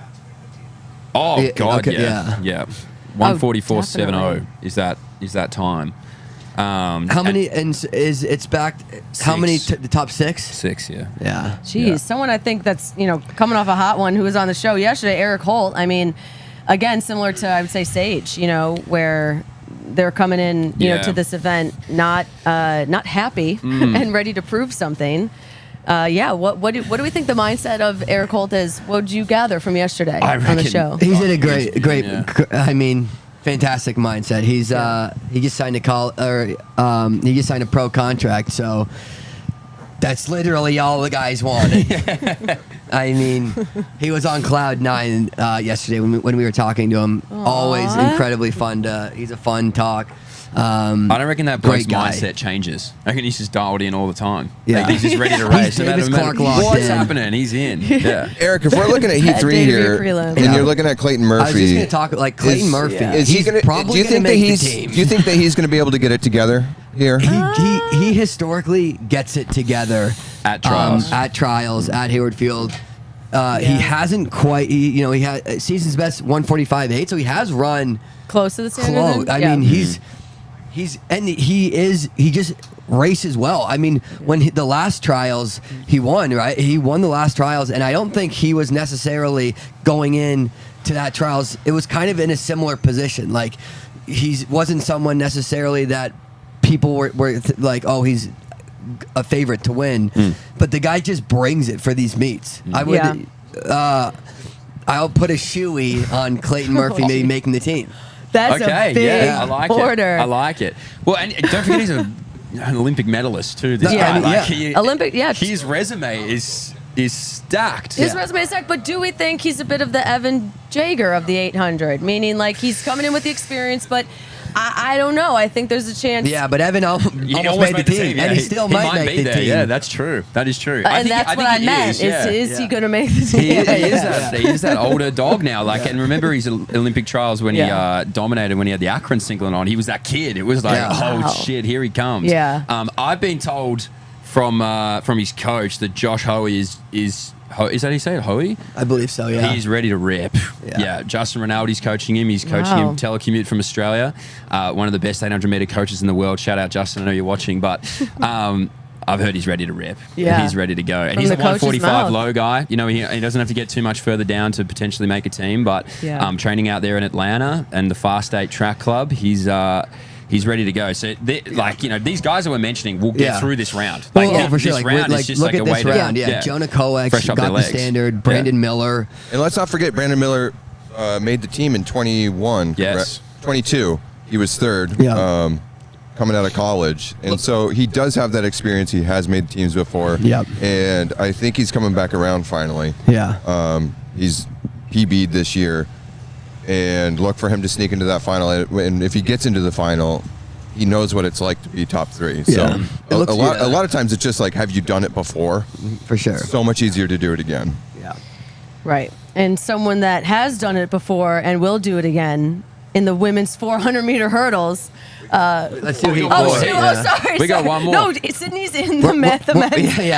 Oh Yeah, God, okay, yeah. 144.70 definitely. is that time. How many? And it's back? How many? Six. The top 6? 6, yeah. Yeah. Jeez, Yeah. someone I think that's coming off a hot one who was on the show yesterday, Eric Holt. I mean, again, similar to I would say Sage, where they're coming in, Yeah. to this event not happy and ready to prove something. What do we think the mindset of Eric Holt is? What did you gather from yesterday I on the reckon- show? He's in a great. Yeah. I mean, fantastic mindset. He's he just signed he just signed a pro contract, so that's literally all the guys wanted. I mean, he was on cloud 9 yesterday when we were talking to him. Always incredibly fun. He's a fun talk. I don't reckon that bloke's Great guy. mindset changes. I reckon he's just dialed in all the time. Yeah. Like, he's just ready to He's race. No matter Davis Clark what's locked in. happening, he's in. Yeah. Eric, if we're looking at Heat That 3 day to be here, prelim. and Yeah. you're looking at Clayton I was just Murphy, going to talk like Clayton is- Murphy. is he He's gonna? probably Do you think that gonna make he's? the team. Do you think that he's going to be able to get it together here? He historically gets it together At trials. at Hayward Field. He hasn't quite. He had season's best 145.8, so he has run Close to the standard. close. then? I Yeah. mean, he just races well. I mean, when the last trials he won, right? He won the last trials, and I don't think he was necessarily going in to that trials. It was kind of in a similar position. Like he wasn't someone necessarily that people were like, oh, he's a favorite to win, but the guy just brings it for these meets. I would. I'll put a shoey on Clayton Murphy maybe making the team. That's Okay, a big yeah, I like order. it. I like it. Well, and don't forget he's an Olympic medalist too. This Yeah. guy, Yeah. he, Olympic, yeah. His resume is stacked. His resume is stacked, but do we think he's a bit of the Evan Jager of the 800? Meaning, like, he's coming in with the experience, but I don't know. I think there's a chance. Yeah, but Evan almost made the team, and he still might make the team. Yeah, that's true. That is true. And that's what I meant. Is he going to make the team? He is that older dog now. Like, and remember his Olympic trials when he dominated when he had the Akron singlet on. He was that kid. It was like, oh shit, here he comes. Yeah. I've been told from his coach that Josh Hoey is that how you say it, Hoey? I believe so, yeah. He's ready to rip. Yeah. Justin Rinaldi's coaching him. He's coaching him telecommute from Australia. One of the best 800-meter coaches in the world. Shout out, Justin. I know you're watching, but I've heard he's ready to rip. Yeah. He's ready to go. And From he's a the coach's 145 mouth. low guy. You know, he doesn't have to get too much further down to potentially make a team, but training out there in Atlanta and the Fast 8 Track Club, he's ready to go. So, these guys that we're mentioning will get through this round. For sure. This round is just look like at a way this round. to Jonah Koech fresh up got their the legs. standard. Brandon Miller. And let's not forget, Brandon Miller made the team in 21. Yes. 22. He was third. Yeah. Coming out of college, and so he does have that experience. He has made teams before. Yep. And I think he's coming back around finally. Yeah. He's PB'd this year, and look for him to sneak into that final. And if he gets into the final, he knows what it's like to be top 3. So Yeah. a lot of times it's just like, have you done it before? For sure. So much easier to do it again. Yeah. Right. And someone that has done it before and will do it again in the women's 400-meter hurdles. Let's do heat Oh, four. shoot. Yeah. Sorry. We got one more. No, Sydney's in the men's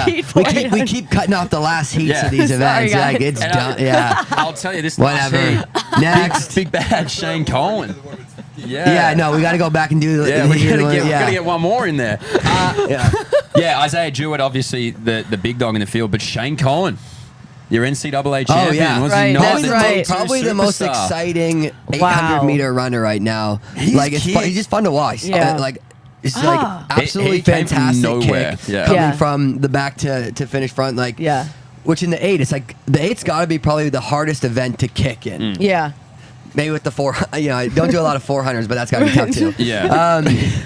heat for We keep cutting off the last heats Yeah. of these Sorry, events. guys. Like, it's And done. Yeah. I'll tell you this. Whatever. last heat, Next. Big bad Shane Cohen. Yeah, no, we got to go back and do the Yeah, we gotta yeah. get one more in there. Yeah. Isaiah Jewett, obviously the big dog in the field, but Shane Cohen, your NCAA champion, yeah. was Right, he not? that's The right. T2 Probably the most superstar. exciting Wow. 800-meter runner right now. He's He's just fun to watch. Yeah. It's absolutely He came from fantastic nowhere. kick Yeah. coming Yeah. from the back to finish front. Which in the 8, it's like the 8's got to be probably the hardest event to kick in. Yeah. Maybe with the 4, I don't do a lot of 400s, but that's got to be tough too. Yeah.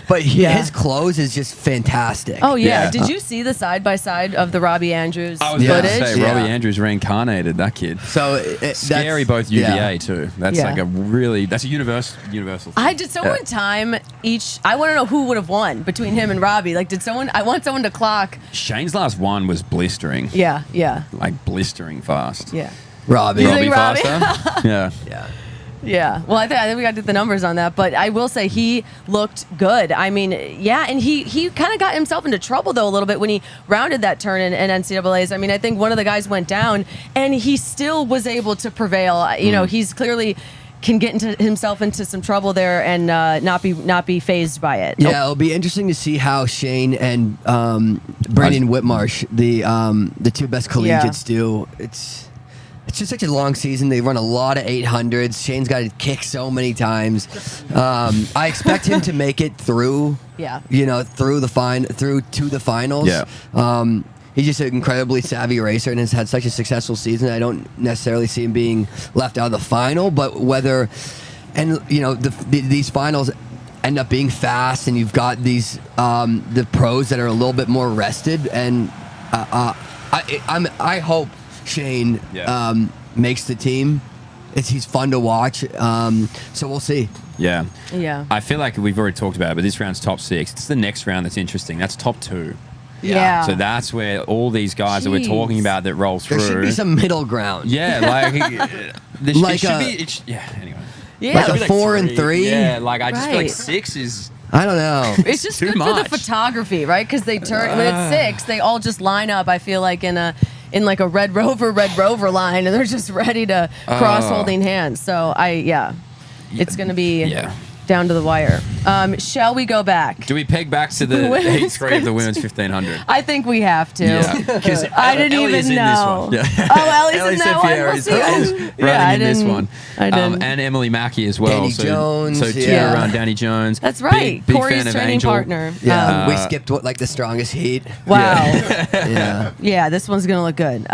But his close is just fantastic. Oh, yeah. Yeah. Did you see the side-by-side of the Robbie Andrews I was Yeah. about to footage? say, Yeah. Robbie Andrews reincarnated, that kid. So Scary, both UVA too. That's Yeah. like that's a universal thing. Did someone time each? I want to know who would have won between him and Robbie. Like, I want someone to clock. Shane's last one was blistering. Yeah. Like blistering fast. Yeah. Robbie. You Robbie think Robbie? faster? Yeah. Yeah. Yeah. Well, I think we got to get the numbers on that, but I will say he looked good. I mean, yeah, and he kind of got himself into trouble though a little bit when he rounded that turn in NCAAs. I mean, I think one of the guys went down, and he still was able to prevail. You know, he's clearly can get himself into some trouble there and not be fazed by it. Yeah, it'll be interesting to see how Shane and Brandon Whitmarsh, the two best collegiates, do. It's just such a long season. They run a lot of 800s. Shane's got to kick so many times. I expect him to make it through. Yeah. Through to the finals. Yeah. He's just an incredibly savvy racer and has had such a successful season. I don't necessarily see him being left out of the final, but these finals end up being fast, and you've got these the pros that are a little bit more rested, and I hope Shane makes the team. He's fun to watch, so we'll see. Yeah. Yeah. I feel like we've already talked about it, but this round's top 6. It's the next round that's interesting. That's top 2. Yeah. So that's where all these guys that we're talking about that roll through. There should be some middle ground. Yeah, anyway. Yeah. Like It should a be 4 and 3. Yeah, I just feel like Right. 6 is. I don't know. It's just Too good for much. the photography, right? Because they turn when it's 6, they all just line up. I feel like in like a Red Rover line, and they're just ready to cross holding hands. So it's going to be down to the wire. Shall we go back? Do we peg back to the Women's heat 3 of the women's 1500? I think we have to. Yeah, because I didn't Ellie's even in know. this one. Yeah. Oh, Ellie's in that one. Seppieri We'll is see. running in this one. I didn't. And Emily Mackey as well. Danny so, Jones, So cheer yeah. around Danny Jones. That's right. Big Corey's fan of training Angel. partner. Yeah, we skipped the strongest heat. Wow. Yeah. Yeah, this one's going to look good.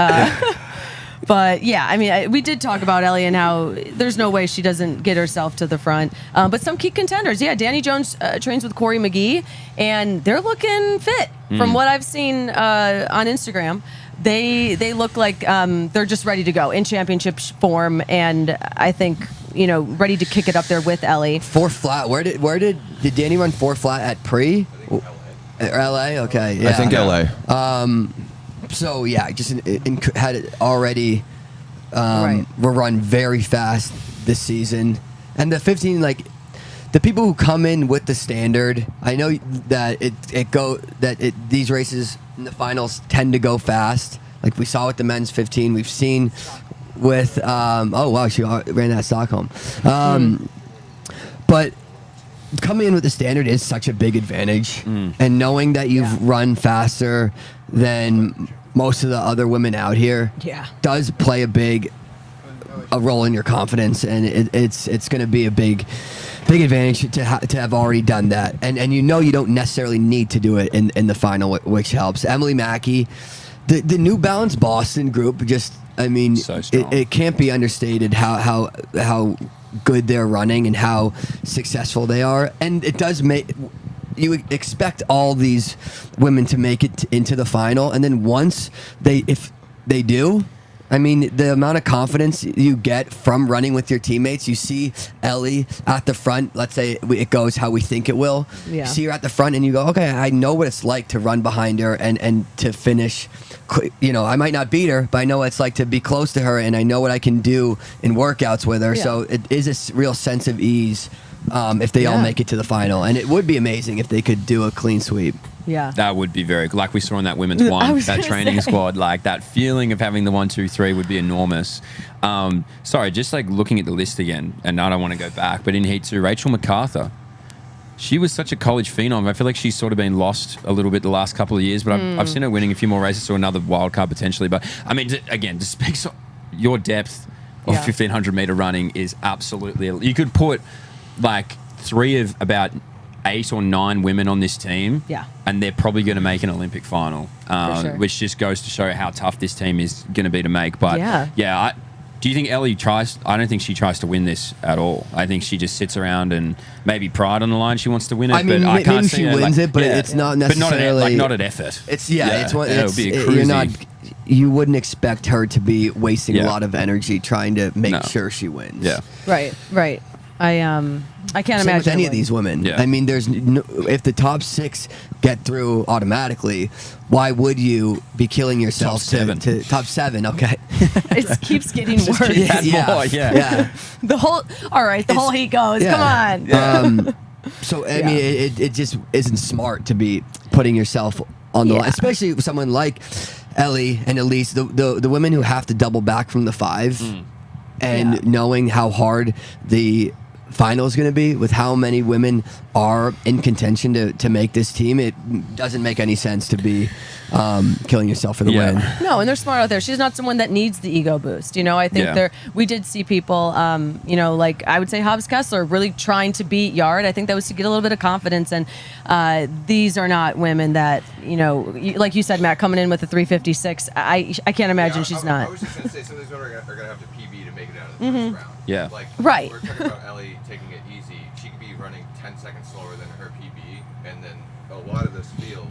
But yeah, I mean, we did talk about Ellie and how there's no way she doesn't get herself to the front. But some key contenders, yeah, Danny Jones trains with Corey McGee, and they're looking fit from what I've seen on Instagram. They look like they're just ready to go in championship form, and I think ready to kick it up there with Ellie. 4 flat. Where did Danny run 4 flat at pre? LA. Okay. Yeah. I think LA. So yeah, just had it already run very fast this season, and the 15 the people who come in with the standard. I know that these races in the finals tend to go fast, like we saw with the men's 15. We've seen with she ran that Stockholm, but coming in with the standard is such a big advantage, and knowing that you've run faster than most of the other women out here does play a role in your confidence, and it's going to be a big advantage to have already done that, and you don't necessarily need to do it in the final, which helps. Emily Mackey, the New Balance Boston group, just so it can't be understated how good they're running and how successful they are, and it does make you expect all these women to make it into the final, and then if they do, the amount of confidence you get from running with your teammates. You see Ellie at the front. Let's say it goes how we think it will. Yeah. You see her at the front, and you go, okay, I know what it's like to run behind her and to finish. I might not beat her, but I know what it's like to be close to her, and I know what I can do in workouts with her. Yeah. So it is a real sense of ease if they all make it to the final. And it would be amazing if they could do a clean sweep. Yeah, that would be like we saw in that women's one, that training squad. Like that feeling of having the 1, 2, 3 would be enormous. Sorry, just looking at the list again, and I don't want to go back, but in Heat 2, Rachel MacArthur. She was such a college phenom. I feel like she's sort of been lost a little bit the last couple of years, but I've seen her winning a few more races, so another wild card potentially. But again, just speaks your depth of 1500 meter running is absolutely. You could put 3 of about 8 or 9 women on this team, and they're probably going to make an Olympic final, which just goes to show how tough this team is going to be to make. But do you think Ellie tries? I don't think she tries to win this at all. I think she just sits around and maybe pride on the line. She wants to win it. But I can't see her, wins it, but it's not necessarily. But not at effort. You're not. You wouldn't expect her to be wasting a lot of energy trying to make sure she wins. Yeah. Right. I can't imagine with any of these women. Yeah. There's if the top 6 get through automatically, why would you be killing yourself to top 7? Okay, it keeps getting worse. The whole heat goes. Come on. So it just isn't smart to be putting yourself on the line, especially with someone like Ellie and Elise, the women who have to double back from the 5, and knowing how hard the final is going to be with how many women are in contention to make this team. It doesn't make any sense to be killing yourself for the win. No, and they're smart out there. She's not someone that needs the ego boost. I think we did see people, like I would say Hobbs Kessler really trying to beat Yard. I think that was to get a little bit of confidence. And these are not women that, like you said, Matt, coming in with a 356. I can't imagine she's not. I was just going to say, some of these women are going to have to PB to make it out of the first round. Yeah. We're talking about Ellie taking it easy. She could be running 10 seconds slower than her PB, and then a lot of this field.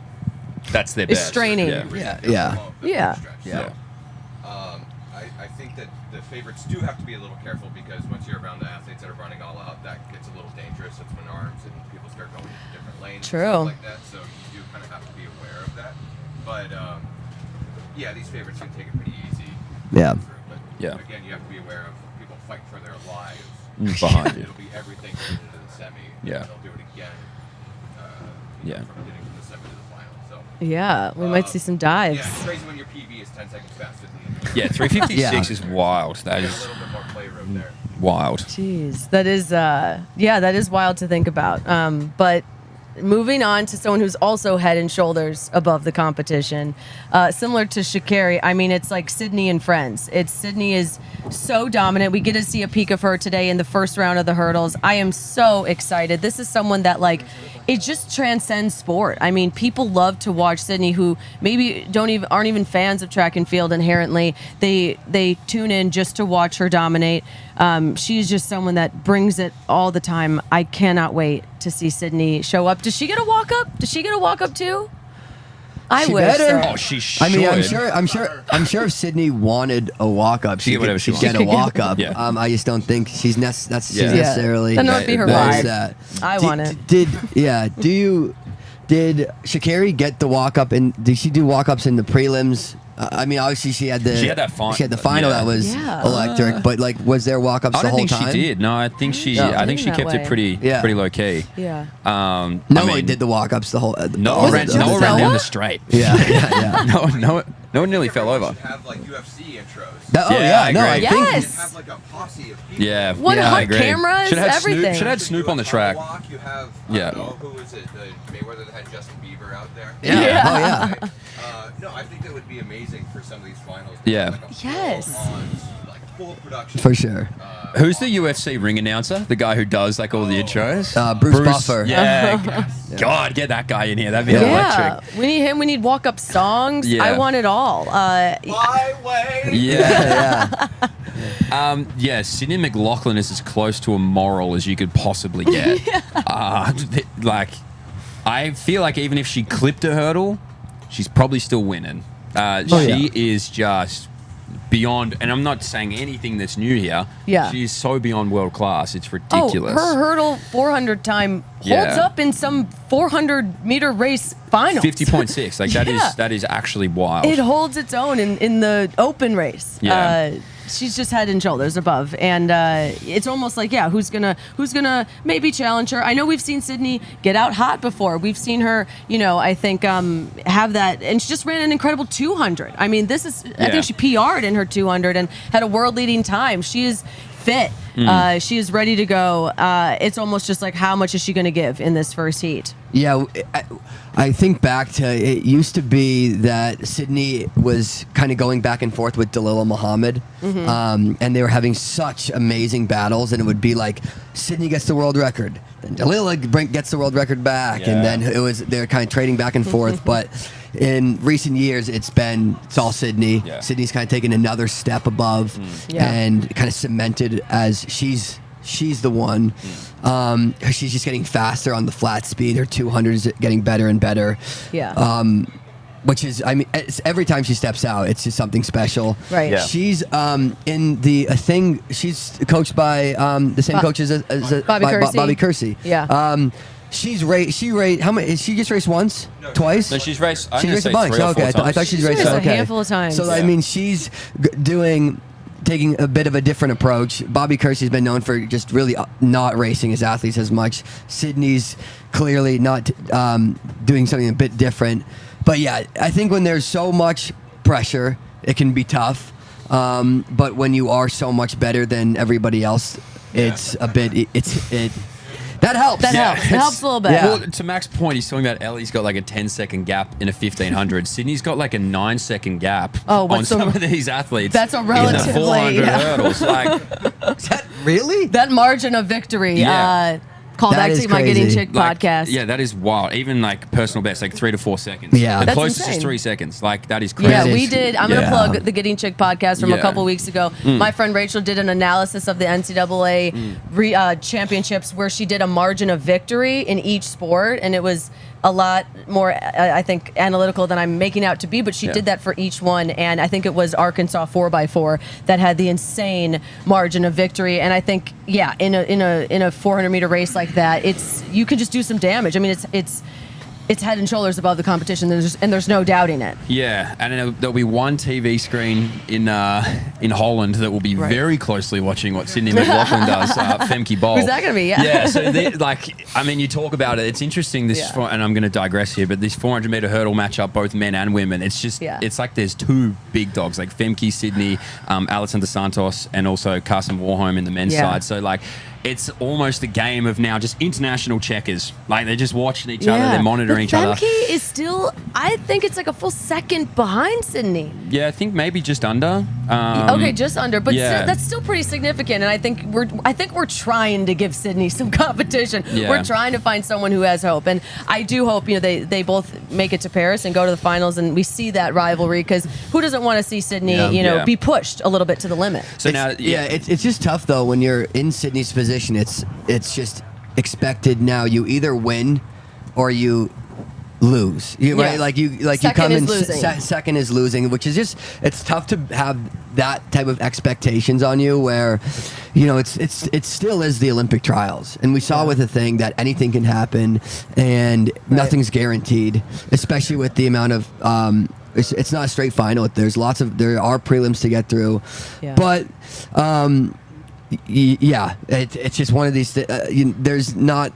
That's their it's best. Straining. Yeah. I think that the favorites do have to be a little careful, because once you're around the athletes that are running all out, that gets a little dangerous. That's when arms and people start going to different lanes. True. And stuff like that. So you do kind of have to be aware of that. But these favorites can take it pretty easy. Yeah. But again, you have to be aware of people fight for their lives behind you. It'll be everything going into the semi. Yeah. And they'll do it again. From getting from the semi to the final. So. Yeah, we might see some dives. Yeah, it's crazy when your PB is 10 seconds faster than the 356 is wild. That is a little bit more playroom there. Wild. Jeez, that is wild to think about. But moving on to someone who's also head and shoulders above the competition, similar to Sha'Carri. It's like Sydney and friends. Sydney is so dominant. We get to see a peek of her today in the first round of the hurdles. I am so excited. This is someone that it just transcends sport. People love to watch Sydney, who maybe aren't even fans of track and field inherently. They tune in just to watch her dominate. She's just someone that brings it all the time. I cannot wait to see Sydney show up. Does she get a walk up? Does she get a walk up too? I She wish. better. So. Oh, she should. I mean, I'm sure if Sydney wanted a walk up, She get whatever she she'd get a wants. walk up. Yeah. I just don't think she's Yeah. necessarily. That would be her knows vibe. that. I want it. Did Sha'Carri get the walk up and did she do walk ups in the prelims? I mean, obviously she had the final yeah. that was Yeah. electric, but like, was there walk ups I the don't whole think time? she did. No, I think she. No. I think she That kept way. it pretty Yeah. low key. Yeah. No I one mean, did the walk ups the whole. Noah ran down Noah? the straight. Yeah. No one nearly fell over. Have like UFC intros. Yeah, I no, agree. I think Yes. Have like a posse of people. Yeah. One yeah, I hot agree. cameras, Should have everything. Should have Snoop on the track. You have, Yeah. who was it? The Mayweather that had Justin Bieber out there. Yeah. Oh yeah. No, I think that would be amazing for some of these finals. Yeah. Like a Yes. full production. For sure. Who's the UFC ring announcer? The guy who does like all the intros? Bruce Buffer. Yeah. God, get that guy in here. That'd be Yeah. electric. We need him. We need walk up songs. Yeah. I want it all. My way. Yeah. Yeah. Sydney McLaughlin is as close to a moral as you could possibly get. Like, I feel like even if she clipped a hurdle, she's probably still winning. She is just beyond, and I'm not saying anything that's new here. Yeah. She's so beyond world class. It's ridiculous. Oh, her hurdle 400 time holds Yeah. up in some 400 meter race finals. 50.6. Like Yeah. that is actually wild. It holds its own in the open race. Yeah. She's just head and shoulders above, and it's almost like, yeah, who's gonna maybe challenge her? I know we've seen Sydney get out hot before. We've seen her, I think have that, and she just ran an incredible 200. I mean, I think she PR'd in her 200 and had a world leading time. She is fit. She is ready to go. It's almost just like, how much is she going to give in this first heat? Yeah, I think back to it used to be that Sydney was kind of going back and forth with Dalilah Muhammad, and they were having such amazing battles, and it would be like Sydney gets the world record, then Dalilah gets the world record back, and then they're kind of trading back and forth. But in recent years, it's all Sydney. Yeah. Sydney's kind of taken another step above, and kind of cemented as she's the one. She's just getting faster on the flat speed. Her 200 is getting better and better. Yeah. Which is, I mean, every time she steps out, it's just something special. Right. Yeah. She's in the thing. She's coached by the same coaches as Bobby Kersey. Bobby Kersey. Yeah. How many? She just raced once, twice. No, she's raced. I'm She gonna raced a say bunch. 3 or 4 Okay, I thought times. she's She's raced raced a okay. handful of times. So I mean, she's taking a bit of a different approach. Bobby Kersey's been known for just really not racing his athletes as much. Sydney's clearly not doing something a bit different. But yeah, I think when there's so much pressure, it can be tough. But when you are so much better than everybody else, it's a bit. That helps. That helps. It helps a little bit. Yeah. Well, to Mac's point, he's talking about Ellie's got like a 10-second gap in a 1500. Sydney's got like a 9-second gap on some of these athletes. That's a in the relatively 400 hurdles. Like, Is that really? That margin of victory. Yeah. Call That back is to my Getting crazy. Chick podcast. yeah, that is wild. Even like personal best, like 3 to 4 seconds. Yeah. the That's closest insane. is 3 seconds. Like that is crazy. Yeah, That we is- did. I'm going to yeah. plug the Getting Chick podcast from a Yeah. couple weeks ago. My friend Rachel did an analysis of the NCAA championships where she did a margin of victory in each sport, and it was a lot more, I think, analytical than I'm making out to be, but she did that for each one, and I think it was Arkansas 4x4 that had the insane margin of victory, and I think, yeah, in a 400 meter race like that, you can just do some damage. I mean, it's head and shoulders above the competition, and there's no doubting it. Yeah, and then there'll be one TV screen in Holland that will be very closely watching what Sydney McLaughlin does, Femke Bowl. Who's that going to be? Yeah. Yeah, so you talk about it. It's interesting, and I'm going to digress here, but this 400 meter hurdle matchup, both men and women, it's just, it's like there's two big dogs, like Femke, Sydney, Alexander Santos, and also Carson Warholm in the men's side. So, like, it's almost a game of now just international checkers. Like, they're just watching each other, they're monitoring each other. Femke is still, I think it's like a full second behind Sydney. Yeah, I think maybe just under. Okay, just under, but yeah. that's still pretty significant. And I think we're trying to give Sydney some competition. Yeah. We're trying to find someone who has hope, and I do hope they both make it to Paris and go to the finals, and we see that rivalry, because who doesn't want to see Sydney be pushed a little bit to the limit? So It's just tough though when you're in Sydney's position. It's just expected now. You either win or you lose. Right? Yes. Like you Second come in is losing. second is losing, which is just, it's tough to have that type of expectations on you where, it still is the Olympic trials. And we saw with the thing that anything can happen and nothing's guaranteed, especially with the amount of, it's not a straight final. There are prelims to get through, but it's just one of these. There's not.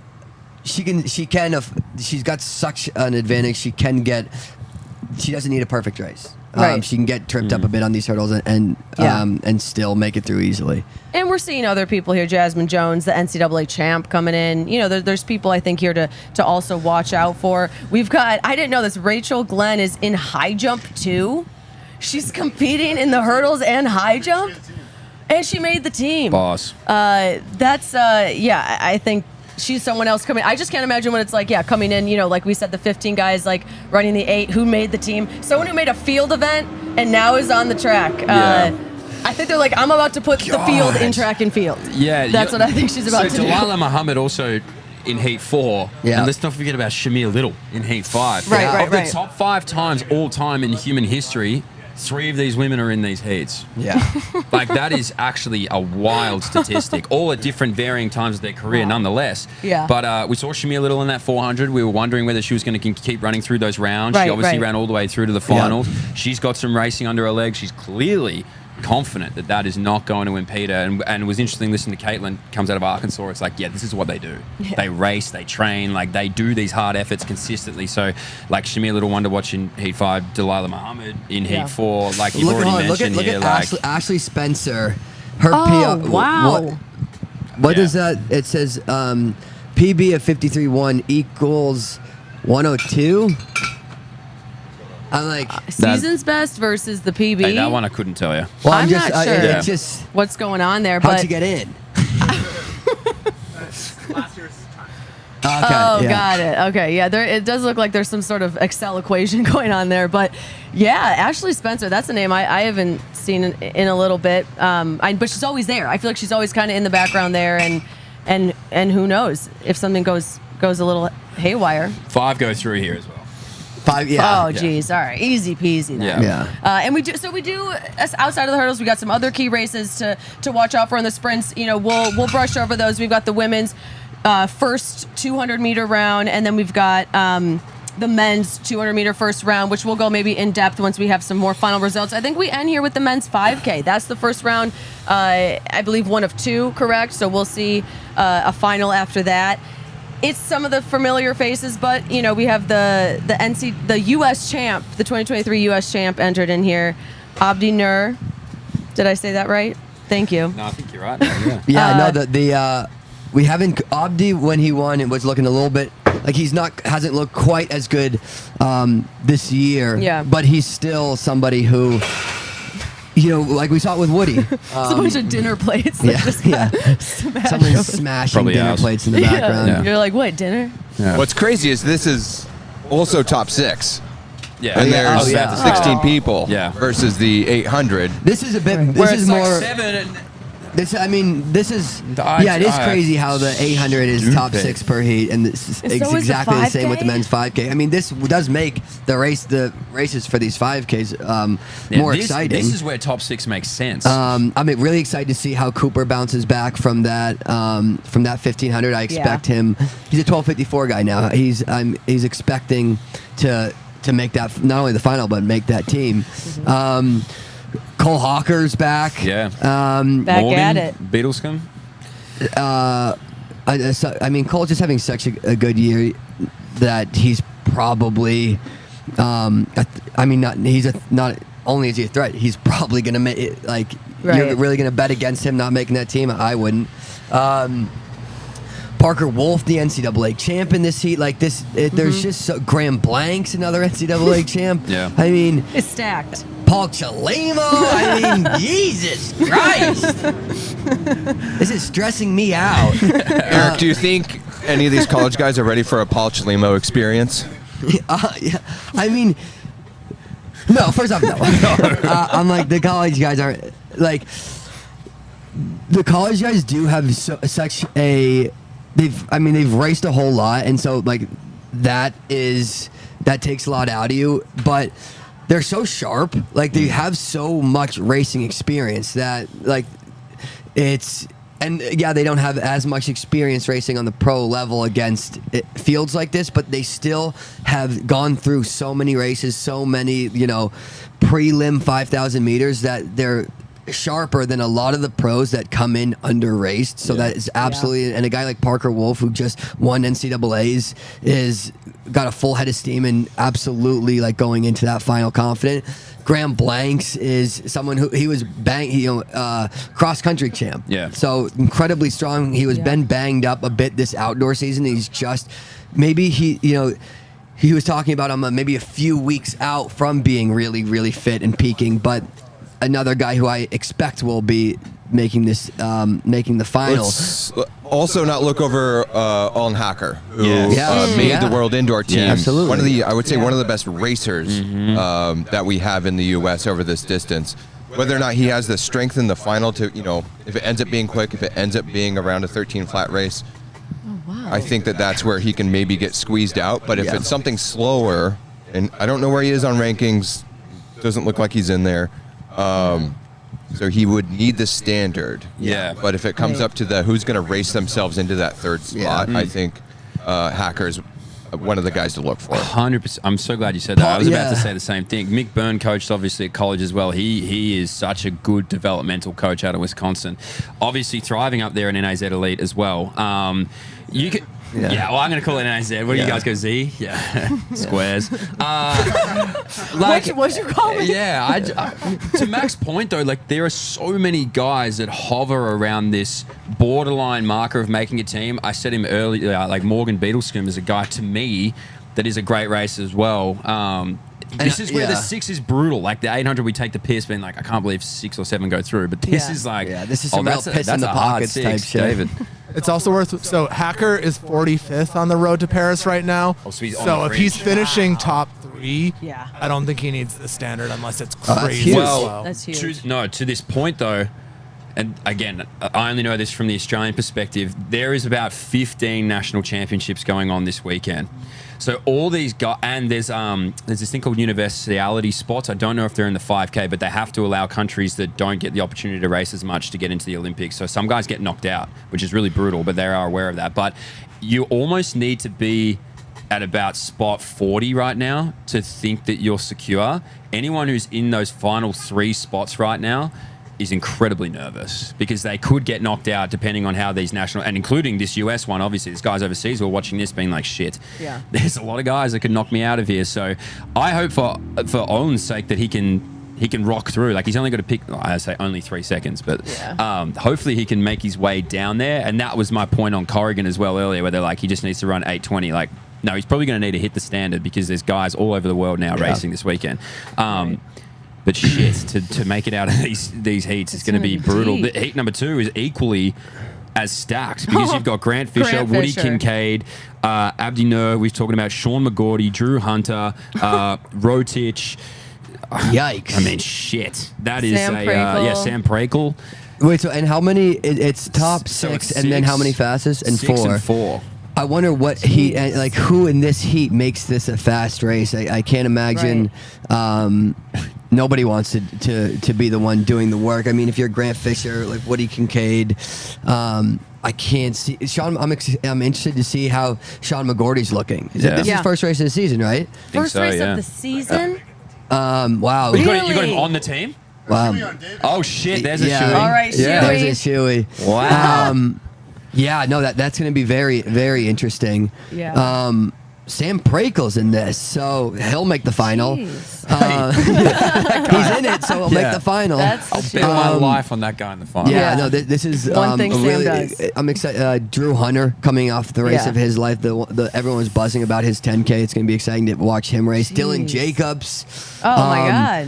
She's got such an advantage. She doesn't need a perfect race. Right. She can get tripped up a bit on these hurdles and still make it through easily. And we're seeing other people here. Jasmine Jones, the NCAA champ, coming in. There's people I think here to also watch out for. We've got, I didn't know this, Rachel Glenn is in high jump too. She's competing in the hurdles and high jump, and she made the team. Boss. I think she's someone else coming. I just can't imagine what it's like, coming in, like we said, the 15 guys, like running the 8, who made the team. Someone who made a field event and now is on the track. I think they're like, I'm about to put the field in track and field. Yeah. That's what I think she's about to do. Delilah Muhammad also in Heat 4. Yeah. And let's not forget about Shamir Little in Heat 5. Right. Of the top 5 times all time in human history, 3 of these women are in these heats. Yeah. Like, that is actually a wild statistic, all at different varying times of their career, nonetheless. Yeah. But we saw Shamir Little in that 400. We were wondering whether she was going to keep running through those rounds. She obviously ran all the way through to the finals. She's got some racing under her legs. She's clearly confident that is not going to impede her. And it was interesting listening to Caitlin, comes out of Arkansas. It's like, this is what they do. Yeah. They race, they train, like they do these hard efforts consistently. So, like Shamir Little, one to watch in Heat 5, Delilah Muhammad in Heat 4, like you've already mentioned here. Look at Ashley Spencer. Her PR. Wow. What is that? It says PB of 53.1 equals 102. I'm like season's best versus the PB. Hey, that one I couldn't tell you. Well, I'm not sure. It's just what's going on there. How'd but you get in? Last year's time. Okay, got it. Okay, it does look like there's some sort of Excel equation going on there. But Ashley Spencer, that's a name I haven't seen in a little bit. But she's always there. I feel like she's always kind of in the background there, and who knows if something goes a little haywire. 5 go through here as well. 5, yeah. Oh, geez. All right. Easy peasy then. Yeah. And we do outside of the hurdles, we got some other key races to watch out for in the sprints. We'll brush over those. We've got the women's first 200-meter round, and then we've got the men's 200-meter first round, which we'll go maybe in depth once we have some more final results. I think we end here with the men's 5K. That's the first round, I believe 1 of 2, correct? So we'll see a final after that. It's some of the familiar faces, but we have the U.S. champ, the 2023 U.S. champ entered in here, Abdi Nur. Did I say that right? Thank you. No, I think you're right. Yeah. We haven't Abdi when he won. It was looking a little bit like hasn't looked quite as good this year. Yeah. But he's still somebody who. Like we saw it with Woody. It's a bunch of dinner plates. Someone's smashing Probably dinner ours. plates in the background. Yeah. You're like, what, dinner? Yeah. What's crazy is this is also top 6. Yeah. And there's 16 Oh. people versus the 800. This is a bit. Where This it's is like more. 7 and This is. It is crazy how the 800 is top 6 per heat, and this is So is the exactly the same with the 5K? men's 5K. I mean, this does make the races for these 5Ks more exciting. This is where top 6 makes sense. I'm really excited to see how Cooper bounces back from that 1500. I expect him. He's a 1254 guy now. He's expecting to make that not only the final but make that team. Cole Hawker's back. Yeah. Back Morgan, at it. Beatlescombe. I mean, Cole's just having such a good year that he's probably. Not only is he a threat, he's probably going to make it. Like, you're really going to bet against him not making that team? I wouldn't. Parker Wolf, the NCAA champ in this heat, like this. There's just Graham Blank's another NCAA champ. Yeah. I mean, It's stacked. Paul Chalemo. I mean, Jesus Christ. This is stressing me out. Eric, do you think any of these college guys are ready for a Paul Chalemo experience? Yeah. I mean, no. First off, no. I'm like, the college guys aren't like. The college guys do have such a. They've raced a whole lot, and so like that is that takes a lot out of you, but they're so sharp. Like they have so much racing experience that like it's. And yeah, they don't have as much experience racing on the pro level against fields like this, but they still have gone through so many races, so many, prelim 5,000 meters that they're sharper than a lot of the pros that come in under raced. So that is absolutely, and a guy like Parker Wolf, who just won NCAAs, is got a full head of steam and absolutely like going into that final confident. Graham Blanks is someone who he was cross country champ. Yeah. So incredibly strong. He was been banged up a bit this outdoor season. He's just maybe he was talking about him maybe a few weeks out from being really, really fit and peaking, but another guy who I expect will be making this making the final. Let's also not look over Olin Hacker, who Yes. made the world indoor team. Yeah, absolutely. One of the, I would say, one of the best racers that we have in the U.S. over this distance. Whether or not he has the strength in the final to, if it ends up being quick, if it ends up being around a 13 flat race, I think that's where he can maybe get squeezed out. But if it's something slower, and I don't know where he is on rankings, doesn't look like he's in there. So he would need the standard. Yeah. But if it comes up to who's going to race themselves into that third slot, I think Hacker's one of the guys to look for. 100%. I'm so glad you said that. I was about to say the same thing. Mick Byrne coached obviously at college as well. He is such a good developmental coach out of Wisconsin. Obviously thriving up there in NAZ Elite as well. You could. Yeah, well, I'm going to call it NAZ. What do you guys go, Z? Yeah, squares. What'd you call it? Yeah, to Mac's point, though, like, there are so many guys that hover around this borderline marker of making a team. I said him earlier, like Morgan Beetlescombe is a guy, to me, that is a great race as well. This is where the 6 is brutal. Like the 800, we take the piss, being like, I can't believe 6 or 7 go through. But this is like, this is some real piss in the pockets type shit. David. It's also worth. So Hacker is 45th on the road to Paris right now. Oh, so he's on so the if he's fringe. finishing top 3, Yeah. I don't think he needs the standard unless it's that's crazy huge. slow. That's huge. To this point, though, and again, I only know this from the Australian perspective, there is about 15 national championships going on this weekend. So all these guys, and there's this thing called universality spots. I don't know if they're in the 5K, but they have to allow countries that don't get the opportunity to race as much to get into the Olympics. So some guys get knocked out, which is really brutal, but they are aware of that. But you almost need to be at about spot 40 right now to think that you're secure. Anyone who's in those final 3 spots right now is incredibly nervous because they could get knocked out depending on how these national, and including this US one, obviously. There's guys overseas who are watching this being like, shit, there's a lot of guys that could knock me out of here. So I hope for Olin's sake that he can rock through. Like, he's only got to pick, I say only 3 seconds, but hopefully he can make his way down there. And that was my point on Corrigan as well earlier, where they're like, he just needs to run 8:20. Like, no, he's probably going to need to hit the standard because there's guys all over the world now racing this weekend. But shit, to make it out of these heats is going to be brutal. The heat number 2 is equally as stacked because you've got Grant Fisher, Woody Kincaid, Abdi Nur. We're talking about Sean McGorty, Drew Hunter, Rotich. Yikes! I mean, shit. That is Sam Prakel. Sam Prakel. Wait, so and how many? It's top 6, So it's and then how many 6, fastest? And 6 4. and 4. I wonder what heat, like who in this heat makes this a fast race. I can't imagine. Nobody wants to be the one doing the work. I mean, if you're Grant Fisher, like Woody Kincaid, I can't see Sean. I'm interested to see how Sean McGorty's looking. This is his first race of the season, right? First race of the season? Wow. You got him on the team? Wow. Oh shit! There's a Yeah. Shoey. All right, Yeah. Shoey. There's a Shoey. Wow. Yeah, no, that's going to be very, very interesting. Yeah. Sam Prakel's in this, so he'll make the final. Jeez. He's in it, so he'll make the final. That's I'll bet my life on that guy in the final. Yeah, no, this is One thing Sam really. does. I'm excited. Drew Hunter coming off the race of his life. Everyone was buzzing about his 10K. It's going to be exciting to watch him race. Dylan Jacobs. Oh my God.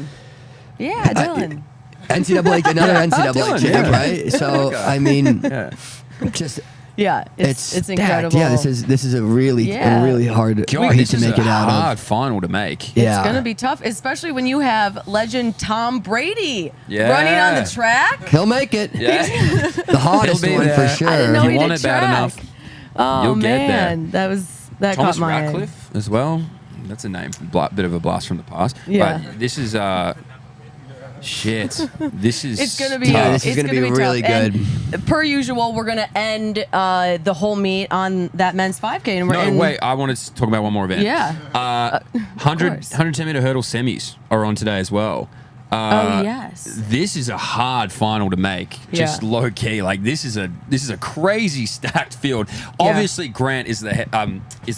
Yeah, Dylan. NCAA, another NCAA Dylan, champ, yeah. right? So I mean, just. Yeah, it's stacked. incredible. Yeah, this is a really hard God, heat this to is make a it out hard of. final to make. Yeah, It's going to be tough, especially when you have legend Tom Brady Yeah. running on the track. He'll make it. Yeah. The hottest He'll be one there. for sure. I didn't know If he you want did it bad track. enough, Oh you'll get there. man, that Thomas caught my eye. Ratcliffe as well. That's a name. Bit of a blast from the past. Yeah. But this is shit. This is. It's gonna be. Yeah, this it's is gonna be really tough. good. And per usual, we're gonna end the whole meet on that men's 5K, and we're No, wait. I wanted to talk about one more event. Yeah. 110 meter hurdle semis are on today as well. Oh yes. This is a hard final to make, just Yeah. low key. Like this is a crazy stacked field. Obviously, Grant is the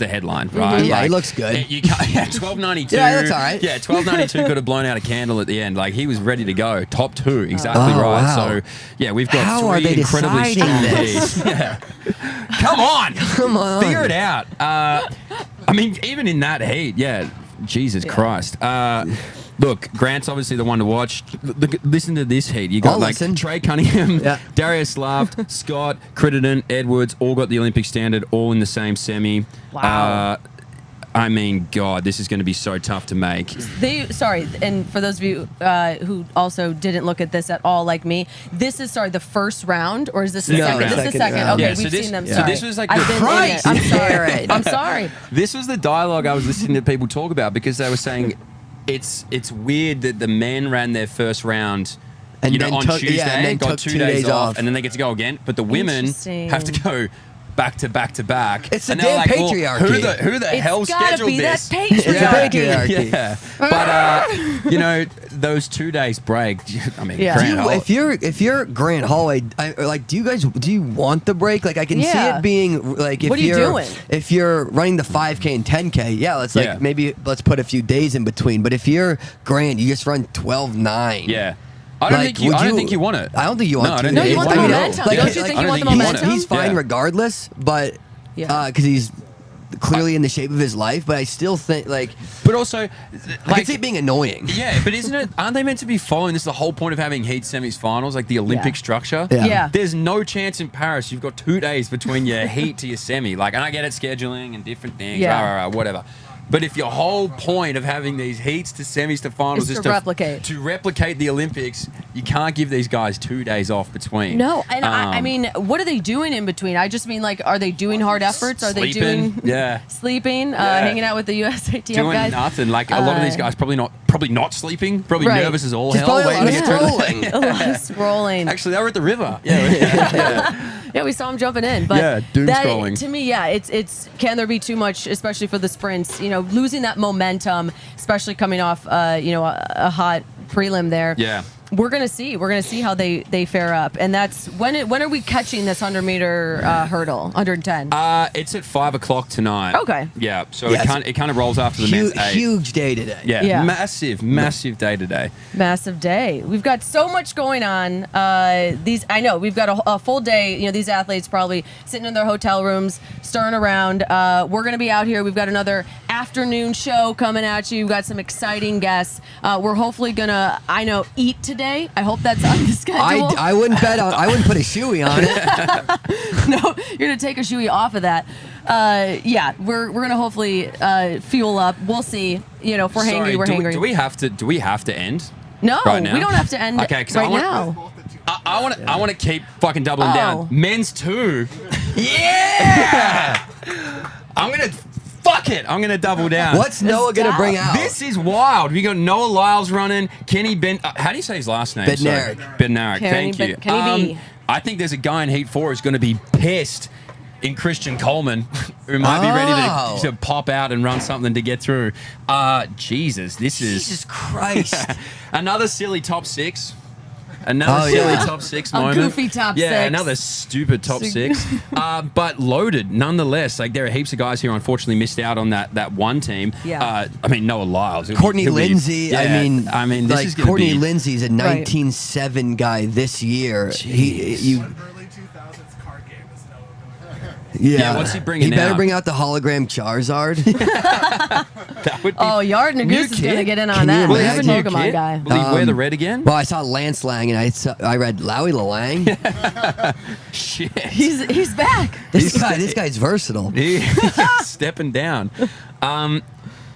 headline, right? Yeah, like, he looks good. You can't, 1292. Yeah, he looks all right. Yeah, 1292 could have blown out a candle at the end. Like he was ready to go. Top 2, exactly Oh, right. wow. So yeah, we've got How are 3 they incredibly deciding strong this? heats. Yeah. Come on, figure it out. I mean, even in that heat, yeah. Jesus Christ. Look, Grant's obviously the one to watch. Listen to this heat. You got I'll like listen. Trey Cunningham, Yeah. Darius Slav, Scott, Crittenden, Edwards, all got the Olympic standard, all in the same semi. Wow. I mean, God, this is going to be so tough to make. And for those of you who also didn't look at this at all, like me, this is the first round, or is this the No, second? the This is the second second. round. Okay, Yeah, so we've this- seen them. so Sorry. this was like I've the been in Christ, it. I'm you sorry. Jared. I'm sorry. This was the dialogue I was listening to people talk about because they were saying it's weird that the men ran their first round And you know, then on took- Tuesday, yeah, and then got took 2 days off, and then they get to go again. But the women Interesting. have to go back to back to back. It's the and they're damn like, well, patriarchy. who the It's hell gotta scheduled be this? that patriarchy. Yeah. Yeah. But you know, those 2 days break. I mean, Yeah. Grant Hall- If you're Grant Holloway, do you want the break? Like I can see Yeah. it being like if What are you you're doing? if you're running the 5K and 10K, Yeah. maybe let's put a few days in between. But if you're Grant, you just run 12:9. yeah. I don't think you want it. I don't think you want No, I to. don't No, think you want the I mean, momentum. like- Don't you like- think I you don't want the think you want momentum? it. He's fine Yeah. regardless, but Yeah. because he's clearly in the shape of his life. But I still think But also, I like, can see it being annoying. yeah, but isn't it? Aren't they meant to be following this? The whole point of having heat semis finals, like the Olympic Yeah. structure. Yeah. Yeah. There's no chance in Paris. You've got 2 days between your heat to your semi. Like, and I get it, scheduling and different things. Yeah. Whatever. But if your whole point of having these heats to semis to finals Is is to replicate. to replicate the Olympics, you can't give these guys 2 days off between. No, and I Um, mean, what are they doing in between? I just mean, like, are they doing hard efforts? Are they Sleeping, doing yeah. sleeping, Yeah. hanging out with the USATF doing guys? nothing. Like a lot of these guys probably not sleeping, probably Right. nervous as all Just hell. probably a lot waiting of to get through. scrolling. A lot of scrolling. Actually, they were at the river. Yeah. Yeah, we saw him jumping in, but Yeah, doom that, scrolling. to me, yeah, it's can there be too much, especially for the sprints? You know, losing that momentum, especially coming off, a hot prelim there. Yeah. We're gonna see. We're gonna see how they fare up, and that's when are we catching this 100-meter hurdle? 110. It's at 5:00 tonight. Okay. Yeah. So Yes. it kind of rolls after the men's eight. Huge day today. Yeah. Yeah. Massive day today. Massive day. We've got so much going on. I know we've got a full day. You know, these athletes probably sitting in their hotel rooms, stirring around. We're gonna be out here. We've got another afternoon show coming at you. We've got some exciting guests. We're hopefully gonna, eat today. I hope that's on the schedule. I wouldn't bet on. I wouldn't put a shoey on it. No, you're gonna take a shoey off of that. Yeah, we're gonna hopefully fuel up. We'll see. You know, if we're hangry, we're hangry. Do we have to end? No, right now? we don't have to end Okay, 'cause right I want- now. I want to keep fucking doubling Oh. down. Men's 2. Yeah. I'm gonna double down. What's Noah gonna down. bring out? This is wild. We got Noah Lyles running. Kenny Ben. How do you say his last name? Bednarik. Sorry. Bednarik. Thank you. Kenny B. I think there's a guy in Heat 4 who's going to be pissed in Christian Coleman, who might be ready Oh. to pop out and run something to get through. Jesus Jesus Christ. another silly top 6. Another Oh, silly yeah. top 6 A moment. goofy top Yeah, six. another stupid top 6. But loaded nonetheless. Like there are heaps of guys here who unfortunately missed out on that one team. Yeah. I mean Noah Lyles, Courtney Lindsay. Yeah, I mean, this like is gonna Courtney be, Lindsay's a 19.7 guy this year. Early 2000s card game is Yeah, what's he bringing He better out? bring out the hologram Charizard. That would be. Oh, Yard New Nagoose is kid? gonna get in on Can that. you Will he have a new Pokemon kid? guy. Will he wear the red again? Well, I saw Lance Lang and I read Lowy Lalang. Shit. He's back. This guy's versatile. He's stepping down.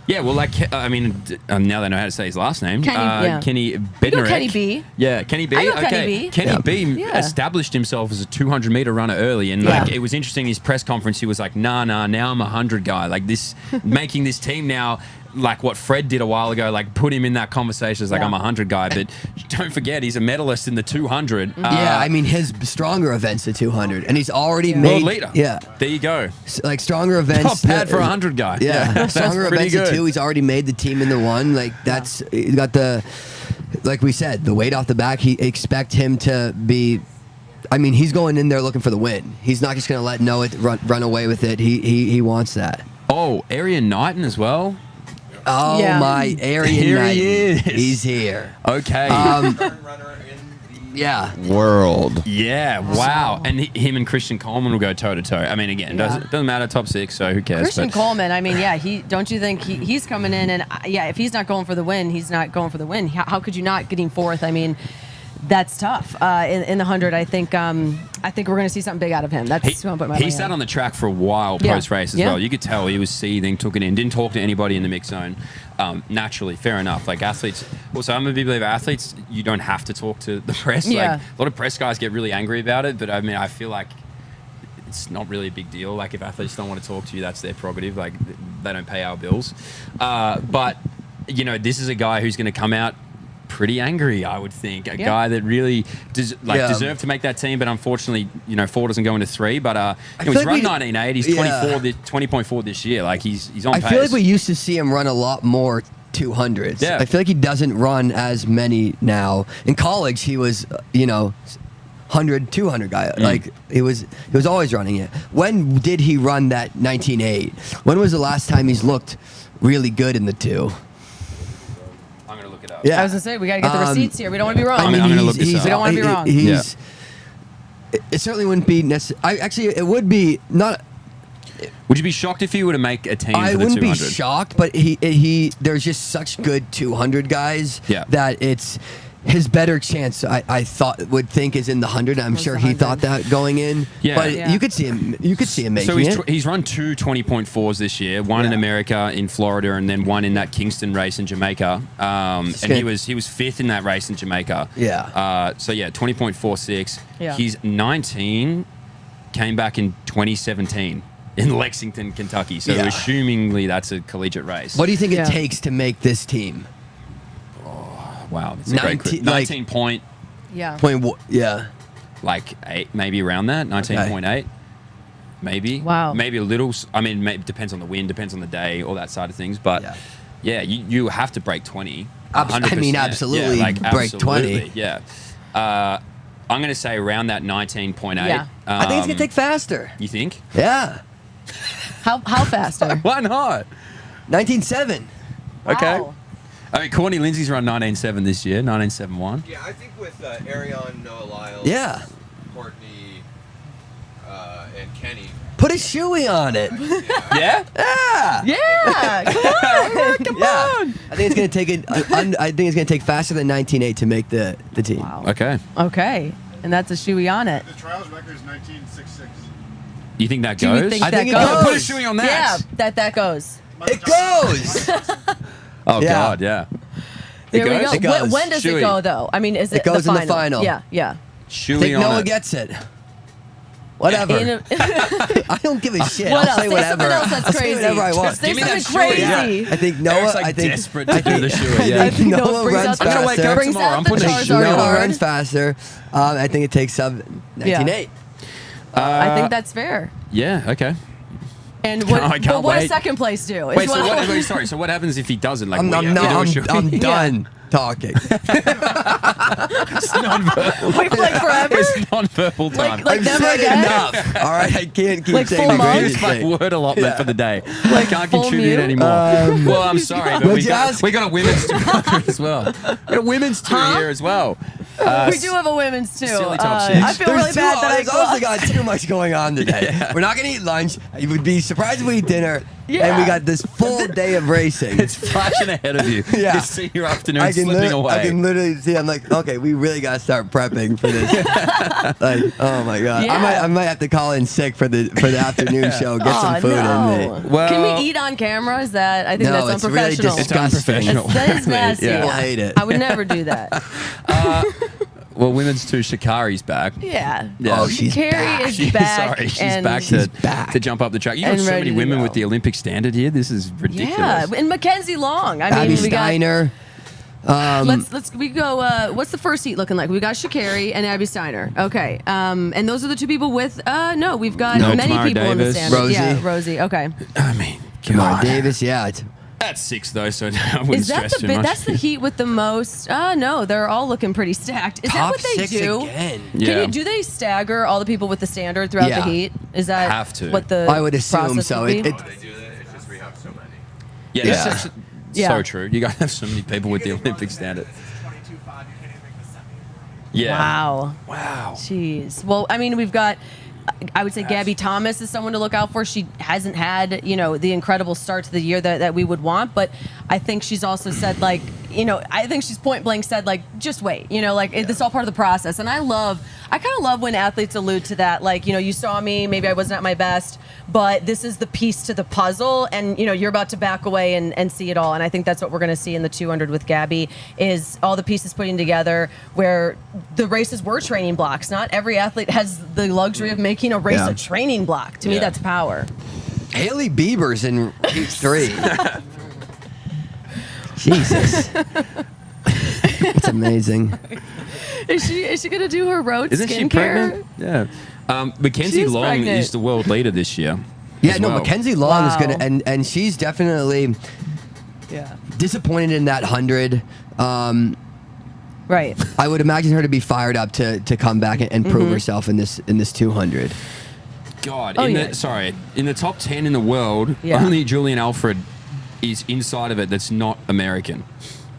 Yeah, well, now they know how to say his last name. Kenny, yeah. Kenny Bednarik. know Kenny B. Yeah, Kenny B. I know okay. Kenny B. Kenny Yeah. B Yeah. established himself as a 200-meter runner early, and Yeah. it was interesting. His press conference, he was like, "Nah, now I'm a 100 guy. Like this, making this team now." like what Fred did a while ago, like put him in that conversation as like I'm a 100 guy, but don't forget he's a medalist in the 200. Yeah, I mean his stronger events the 200, and he's already made world leader. Yeah, there you go. Like stronger events. Not bad for a 100 guy. Yeah, stronger pretty events good. at 2. He's already made the team in the 1. Like that's he got the, like we said, the weight off the back. He expect him to be. I mean, he's going in there looking for the win. He's not just going to let Noah run away with it. He wants that. Oh, Arian Knighton as well. Oh Yeah. my, Arian Here Knight. he is. He's here. Okay. Yeah. World. Yeah, wow. And him and Christian Coleman will go toe to toe. I mean, again, doesn't matter top 6, so who cares? Christian but Coleman, I mean, yeah, don't you think he's coming in and if he's not going for the win, he's not going for the win. How could you not getting 4th? I mean, that's tough. In the 100, I think we're going to see something big out of him. That's who I'm putting my money he sat on. on the track for a while post race as well. You could tell he was seething, took it in, didn't talk to anybody in the mix zone. Naturally, fair enough. Like athletes, also I'm a big believer. Athletes, you don't have to talk to the press. Yeah. Like a lot of press guys get really angry about it, but I mean, I feel like it's not really a big deal. Like if athletes don't want to talk to you, that's their prerogative. Like they don't pay our bills. But you know, this is a guy who's going to come out pretty angry, I would think. A guy that really deserved to make that team, but unfortunately, 4 doesn't go into 3. But he's like run 19.8. He's 20.4 this year. Like he's on pace. I feel like we used to see him run a lot more 200s. Yeah. I feel like he doesn't run as many now. In college, he was 100, 200 guy. Like he was always running it. When did he run that 19.8? When was the last time he's looked really good in the 2? I'm going to look it up. Yeah. I was going to say, we got to get the receipts here. We don't want to be wrong. I'm gonna look this up. We don't want to be wrong. It certainly wouldn't be necessary. Actually, it would be not. Would you be shocked if he were to make a team I for the 200? wouldn't be shocked, but he there's just such good 200 guys that it's his better chance. I would think is in the 100. I'm sure he thought that going in. Yeah. But Yeah. you could see him making So it. he's run 2 20.4s this year, one in America, in Florida, and then one in that Kingston race in Jamaica. And he was 5th in that race in Jamaica. Yeah. 20.46. Yeah. He's 19, came back in 2017 in Lexington, Kentucky. So assumingly that's a collegiate race. What do you think it takes to make this team? Wow, that's a great 19 point. Yeah. Like 8, maybe around that, 19.8. Maybe. Wow. Maybe a little. I mean, depends on the wind, depends on the day, all that side of things. But you have to break 20. 100%. I mean, absolutely break 20. Yeah. I'm going to say around that 19.8. Yeah. I think it's gonna take faster. You think? Yeah. How faster? Why not? 19.7. Okay. Wow. I mean, Courtney Lindsay's run 19.7 this year, 19.71. Yeah, I think with Aragon, Noah Lyles, Yeah. Courtney, and Kenny. Put a shoey on it. Yeah? Yeah. Come on. Come on. I think it's gonna take I think it's gonna take faster than 19.8 to make the team. Wow. Okay. Okay. And that's a shoey on it. The trials record is 19.66. You think that Do you goes? think I think that it goes? Put a shoey on that. Yeah, that goes. It goes. Oh, Yeah. God, yeah. There we goes? go. It goes. When does Shoey. it go, though? I mean, is it goes the in final? the final. Yeah, yeah. I Shoey think on Noah it. gets it. Whatever. I don't give a shit. What I'll else? say Say whatever. something else that's I'll say crazy. whatever I want. Say Give me that something shoey, crazy. yeah. I think Noah. Eric's like I think desperate to do the shoey, I yeah. think Noah Noah brings runs out the- I'm gonna wake faster. up Brings tomorrow. out I'm the putting a Charizard shoey Noah card. runs faster. I think it takes sub 19.8. I think that's fair. Yeah, okay. And I what, can't but what does wait. second place do? Is Wait, so what- wait, sorry. So what happens if he doesn't? Like, I'm we have to do a shoey? done talking. It's non-verbal. Wait, like forever? It's non-verbal time. Like I've never said again? enough. All right, I can't keep Like saying full the month? greatest Here's my thing. word allotment for the day. I can't full contribute mute? anymore. Well, I'm sorry, but Would you ask? we got a women's tour as well. We got a women's tour here as well. We do have a women's too. Silly top six. I feel really bad that I There's also got too much going on today. We're not going to eat lunch. You would be surprised if we eat dinner. Yeah. And we got this full day of racing. It's flashing ahead of you. Yeah. You see your afternoon slipping away. I can literally see. I'm like, okay, we really got to start prepping for this. Like, oh my god, Yeah. I might have to call in sick for the afternoon show. Get some food in me. Well- Can we eat on camera? Is that? I think No, that's it's really unprofessional. disgusting. unprofessional. That is nasty. Yeah. We'll hate it. I would never do that. Well, women's too. Sha'Carri's back. Yeah. Yeah. Oh, she's back. Is back. Sorry, she's and- back to jump up the track. You got and so ready many to women go. with the Olympic standard here. This is ridiculous. Yeah, and Mackenzie Long. I Abby mean, we got. Steiner. We go. What's the first heat looking like? We got Sha'Carri and Abby Steiner. Okay. And those are the two people with. No, we've got No, many Tamara people in the Davis. standard. Rosie. Yeah, Rosie. Okay. I mean, Kamara God. Davis. Yeah. That's 6 though, so I wouldn't Is that stress the too bit? much. That's the heat with the most. No, they're all looking pretty stacked. Is that Top what they 6 do? again. Yeah. Do they stagger all the people with the standard throughout Yeah. the heat? Is that Have to. what the I would assume process so. would be? They do that. It's just we have so many. Yeah, Yeah. that's just Yeah. so true. You guys have so many people with the Olympic standard. Yeah. Wow. Wow. Jeez. Well, I mean, we've got. I would say Gabby Thomas is someone to look out for. She hasn't had, the incredible start to the year that we would want, but I think she's also said, like, I think she's point blank said, like, just wait, this is all part of the process. And I kind of love when athletes allude to that, like, you saw me, maybe I wasn't at my best, but this is the piece to the puzzle, and, you're about to back away and see it all. And I think that's what we're going to see in the 200 with Gabby, is all the pieces putting together where the races were training blocks. Not every athlete has the luxury of making a race Yeah. a training block. To me, Yeah. that's power. Haley Bieber's in heat 3. Jesus. It's amazing. Is she going to do her road Isn't she skincare? pregnant? Yeah. Mackenzie She's Long pregnant. is the world leader this year. Yeah, as no, well. Mackenzie Long is Wow. gonna, and she's definitely Yeah. disappointed in that 100. Right. I would imagine her to be fired up to come back and prove Mm-hmm. herself in this 200 God, Oh, in yeah. in the top 10 in the world, Yeah. only Julian Alfred is inside of it that's not American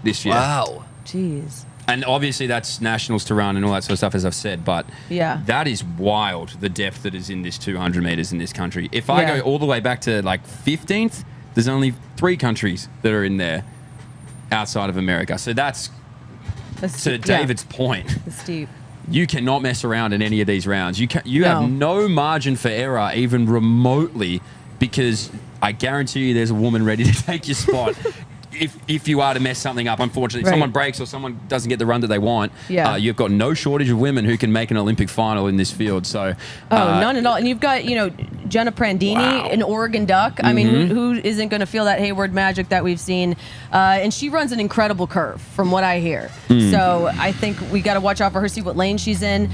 this year. Wow. Jeez. And obviously that's nationals to run and all that sort of stuff, as I've said, but Yeah. that is wild, the depth that is in this 200 meters in this country. If I Yeah. go all the way back to like 15th, there's only 3 countries that are in there outside of America. So that's, That's to steep. Yeah. David's point, It's deep. you cannot mess around in any of these rounds. You No. have no margin for error, even remotely, because I guarantee you there's a woman ready to take your spot. If you are to mess something up, unfortunately, if Right. someone breaks or someone doesn't get the run that they want, Yeah. you've got no shortage of women who can make an Olympic final in this field. So, None at all. And you've got, Jenna Prandini, Wow. an Oregon Duck. I mean, who isn't going to feel that Hayward magic that we've seen? And she runs an incredible curve, from what I hear. So I think we got to watch out for her, see what lane she's in.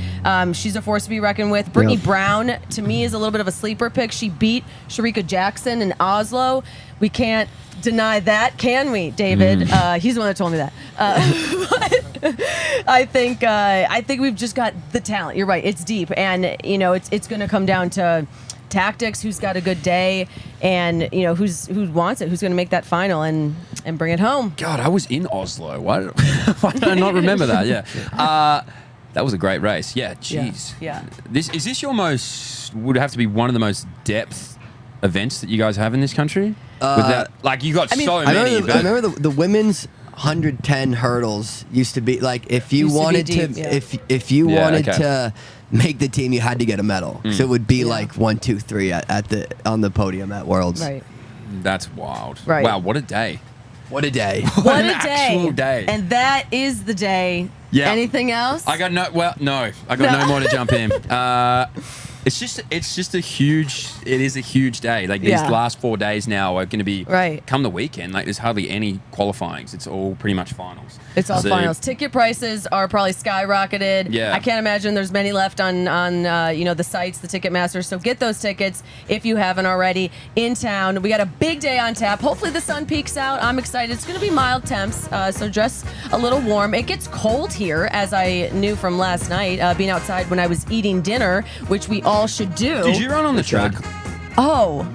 She's a force to be reckoned with. Brittany Yep. Brown, to me, is a little bit of a sleeper pick. She beat Sharika Jackson in Oslo. We can't deny that, can we, David? He's the one that told me that. But I think we've just got the talent. You're right. It's deep, and it's going to come down to tactics. Who's got a good day, and who wants it? Who's going to make that final and bring it home? God, I was in Oslo. Why did I not remember that? Yeah. That was a great race. Yeah, jeez. Yeah. Is this your most, would have to be one of the most depth events that you guys have in this country? Like, you got so I many. remember, but- I remember the women's 110 hurdles used to be like, if you Used to be wanted to, deep, yeah. if you Yeah, wanted okay. to make the team, you had to get a medal. So it would be like 1, 2, 3 on the podium at Worlds. Right. That's wild. Right. Wow, what a day. What a day! What an a actual day. And that is the day. Yeah. Anything else? I got no more to jump in. It's just a huge day. Like these Yeah. last 4 days now are going to be, Right. come the weekend, like there's hardly any qualifyings. It's all pretty much finals. It's all So- finals. Ticket prices are probably skyrocketed. Yeah. I can't imagine there's many left on the sites, the Ticketmaster. So get those tickets if you haven't already in town. We got a big day on tap. Hopefully the sun peeks out. I'm excited. It's going to be mild temps, so dress a little warm. It gets cold here, as I knew from last night, being outside when I was eating dinner, which we all should do. Did you run on the track? Oh.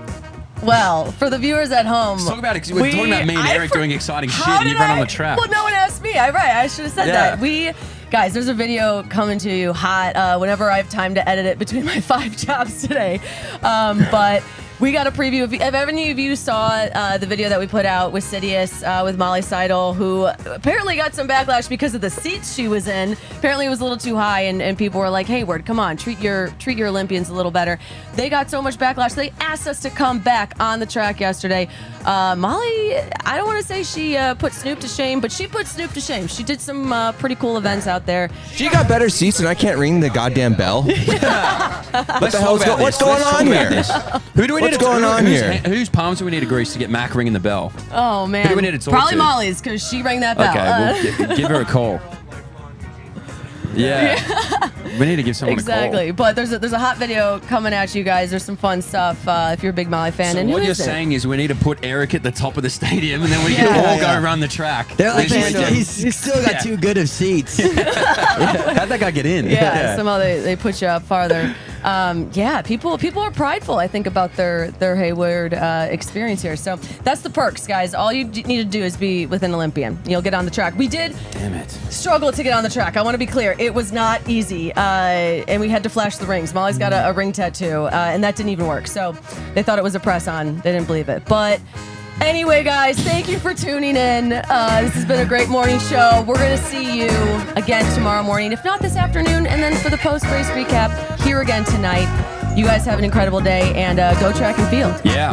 Well, for the viewers at home, Let's talk about it, 'cause we're talking about me and Eric doing exciting shit, How and you did run on I- the track. Well, no one asked me. I should have said Yeah. that. Guys, there's a video coming to you hot whenever I have time to edit it between my 5 jobs today. But we got a preview. If any of you saw the video that we put out with CITIUS with Molly Seidel, who apparently got some backlash because of the seats she was in. Apparently it was a little too high, and people were like, Hayward, come on, treat your Olympians a little better. They got so much backlash, they asked us to come back on the track yesterday. Molly, I don't want to say she put Snoop to shame, but she put Snoop to shame. She did some pretty cool events out there. She got better seats and I can't ring the goddamn bell. What's going on here? Who do we need What's going on here? Whose palms do we need to grease to get Mac ringing the bell? Oh, man. Who do we need to talk Probably to? Molly's, because she rang that bell. Okay, we'll give her a call. Yeah. We need to give someone a call. Exactly. But there's a hot video coming at you guys. There's some fun stuff if you're a big Molly fan. So and what who you're is it? saying is we need to put Eric at the top of the stadium and then we can all go run the track. They're like, This weekend. he's still got too good of seats. How'd that guy get in? Yeah, somehow they put you up farther. People are prideful, I think, about their Hayward experience here. So that's the perks, guys. All you need to do is be with an Olympian. You'll get on the track. We did struggle to get on the track. I want to be clear. It was not easy, and we had to flash the rings. Molly's got a ring tattoo, and that didn't even work. So they thought it was a press-on. They didn't believe it. But anyway, guys, thank you for tuning in. This has been a great morning show. We're going to see you again tomorrow morning, if not this afternoon, and then for the post-race recap here again tonight. You guys have an incredible day, and go track and field. Yeah.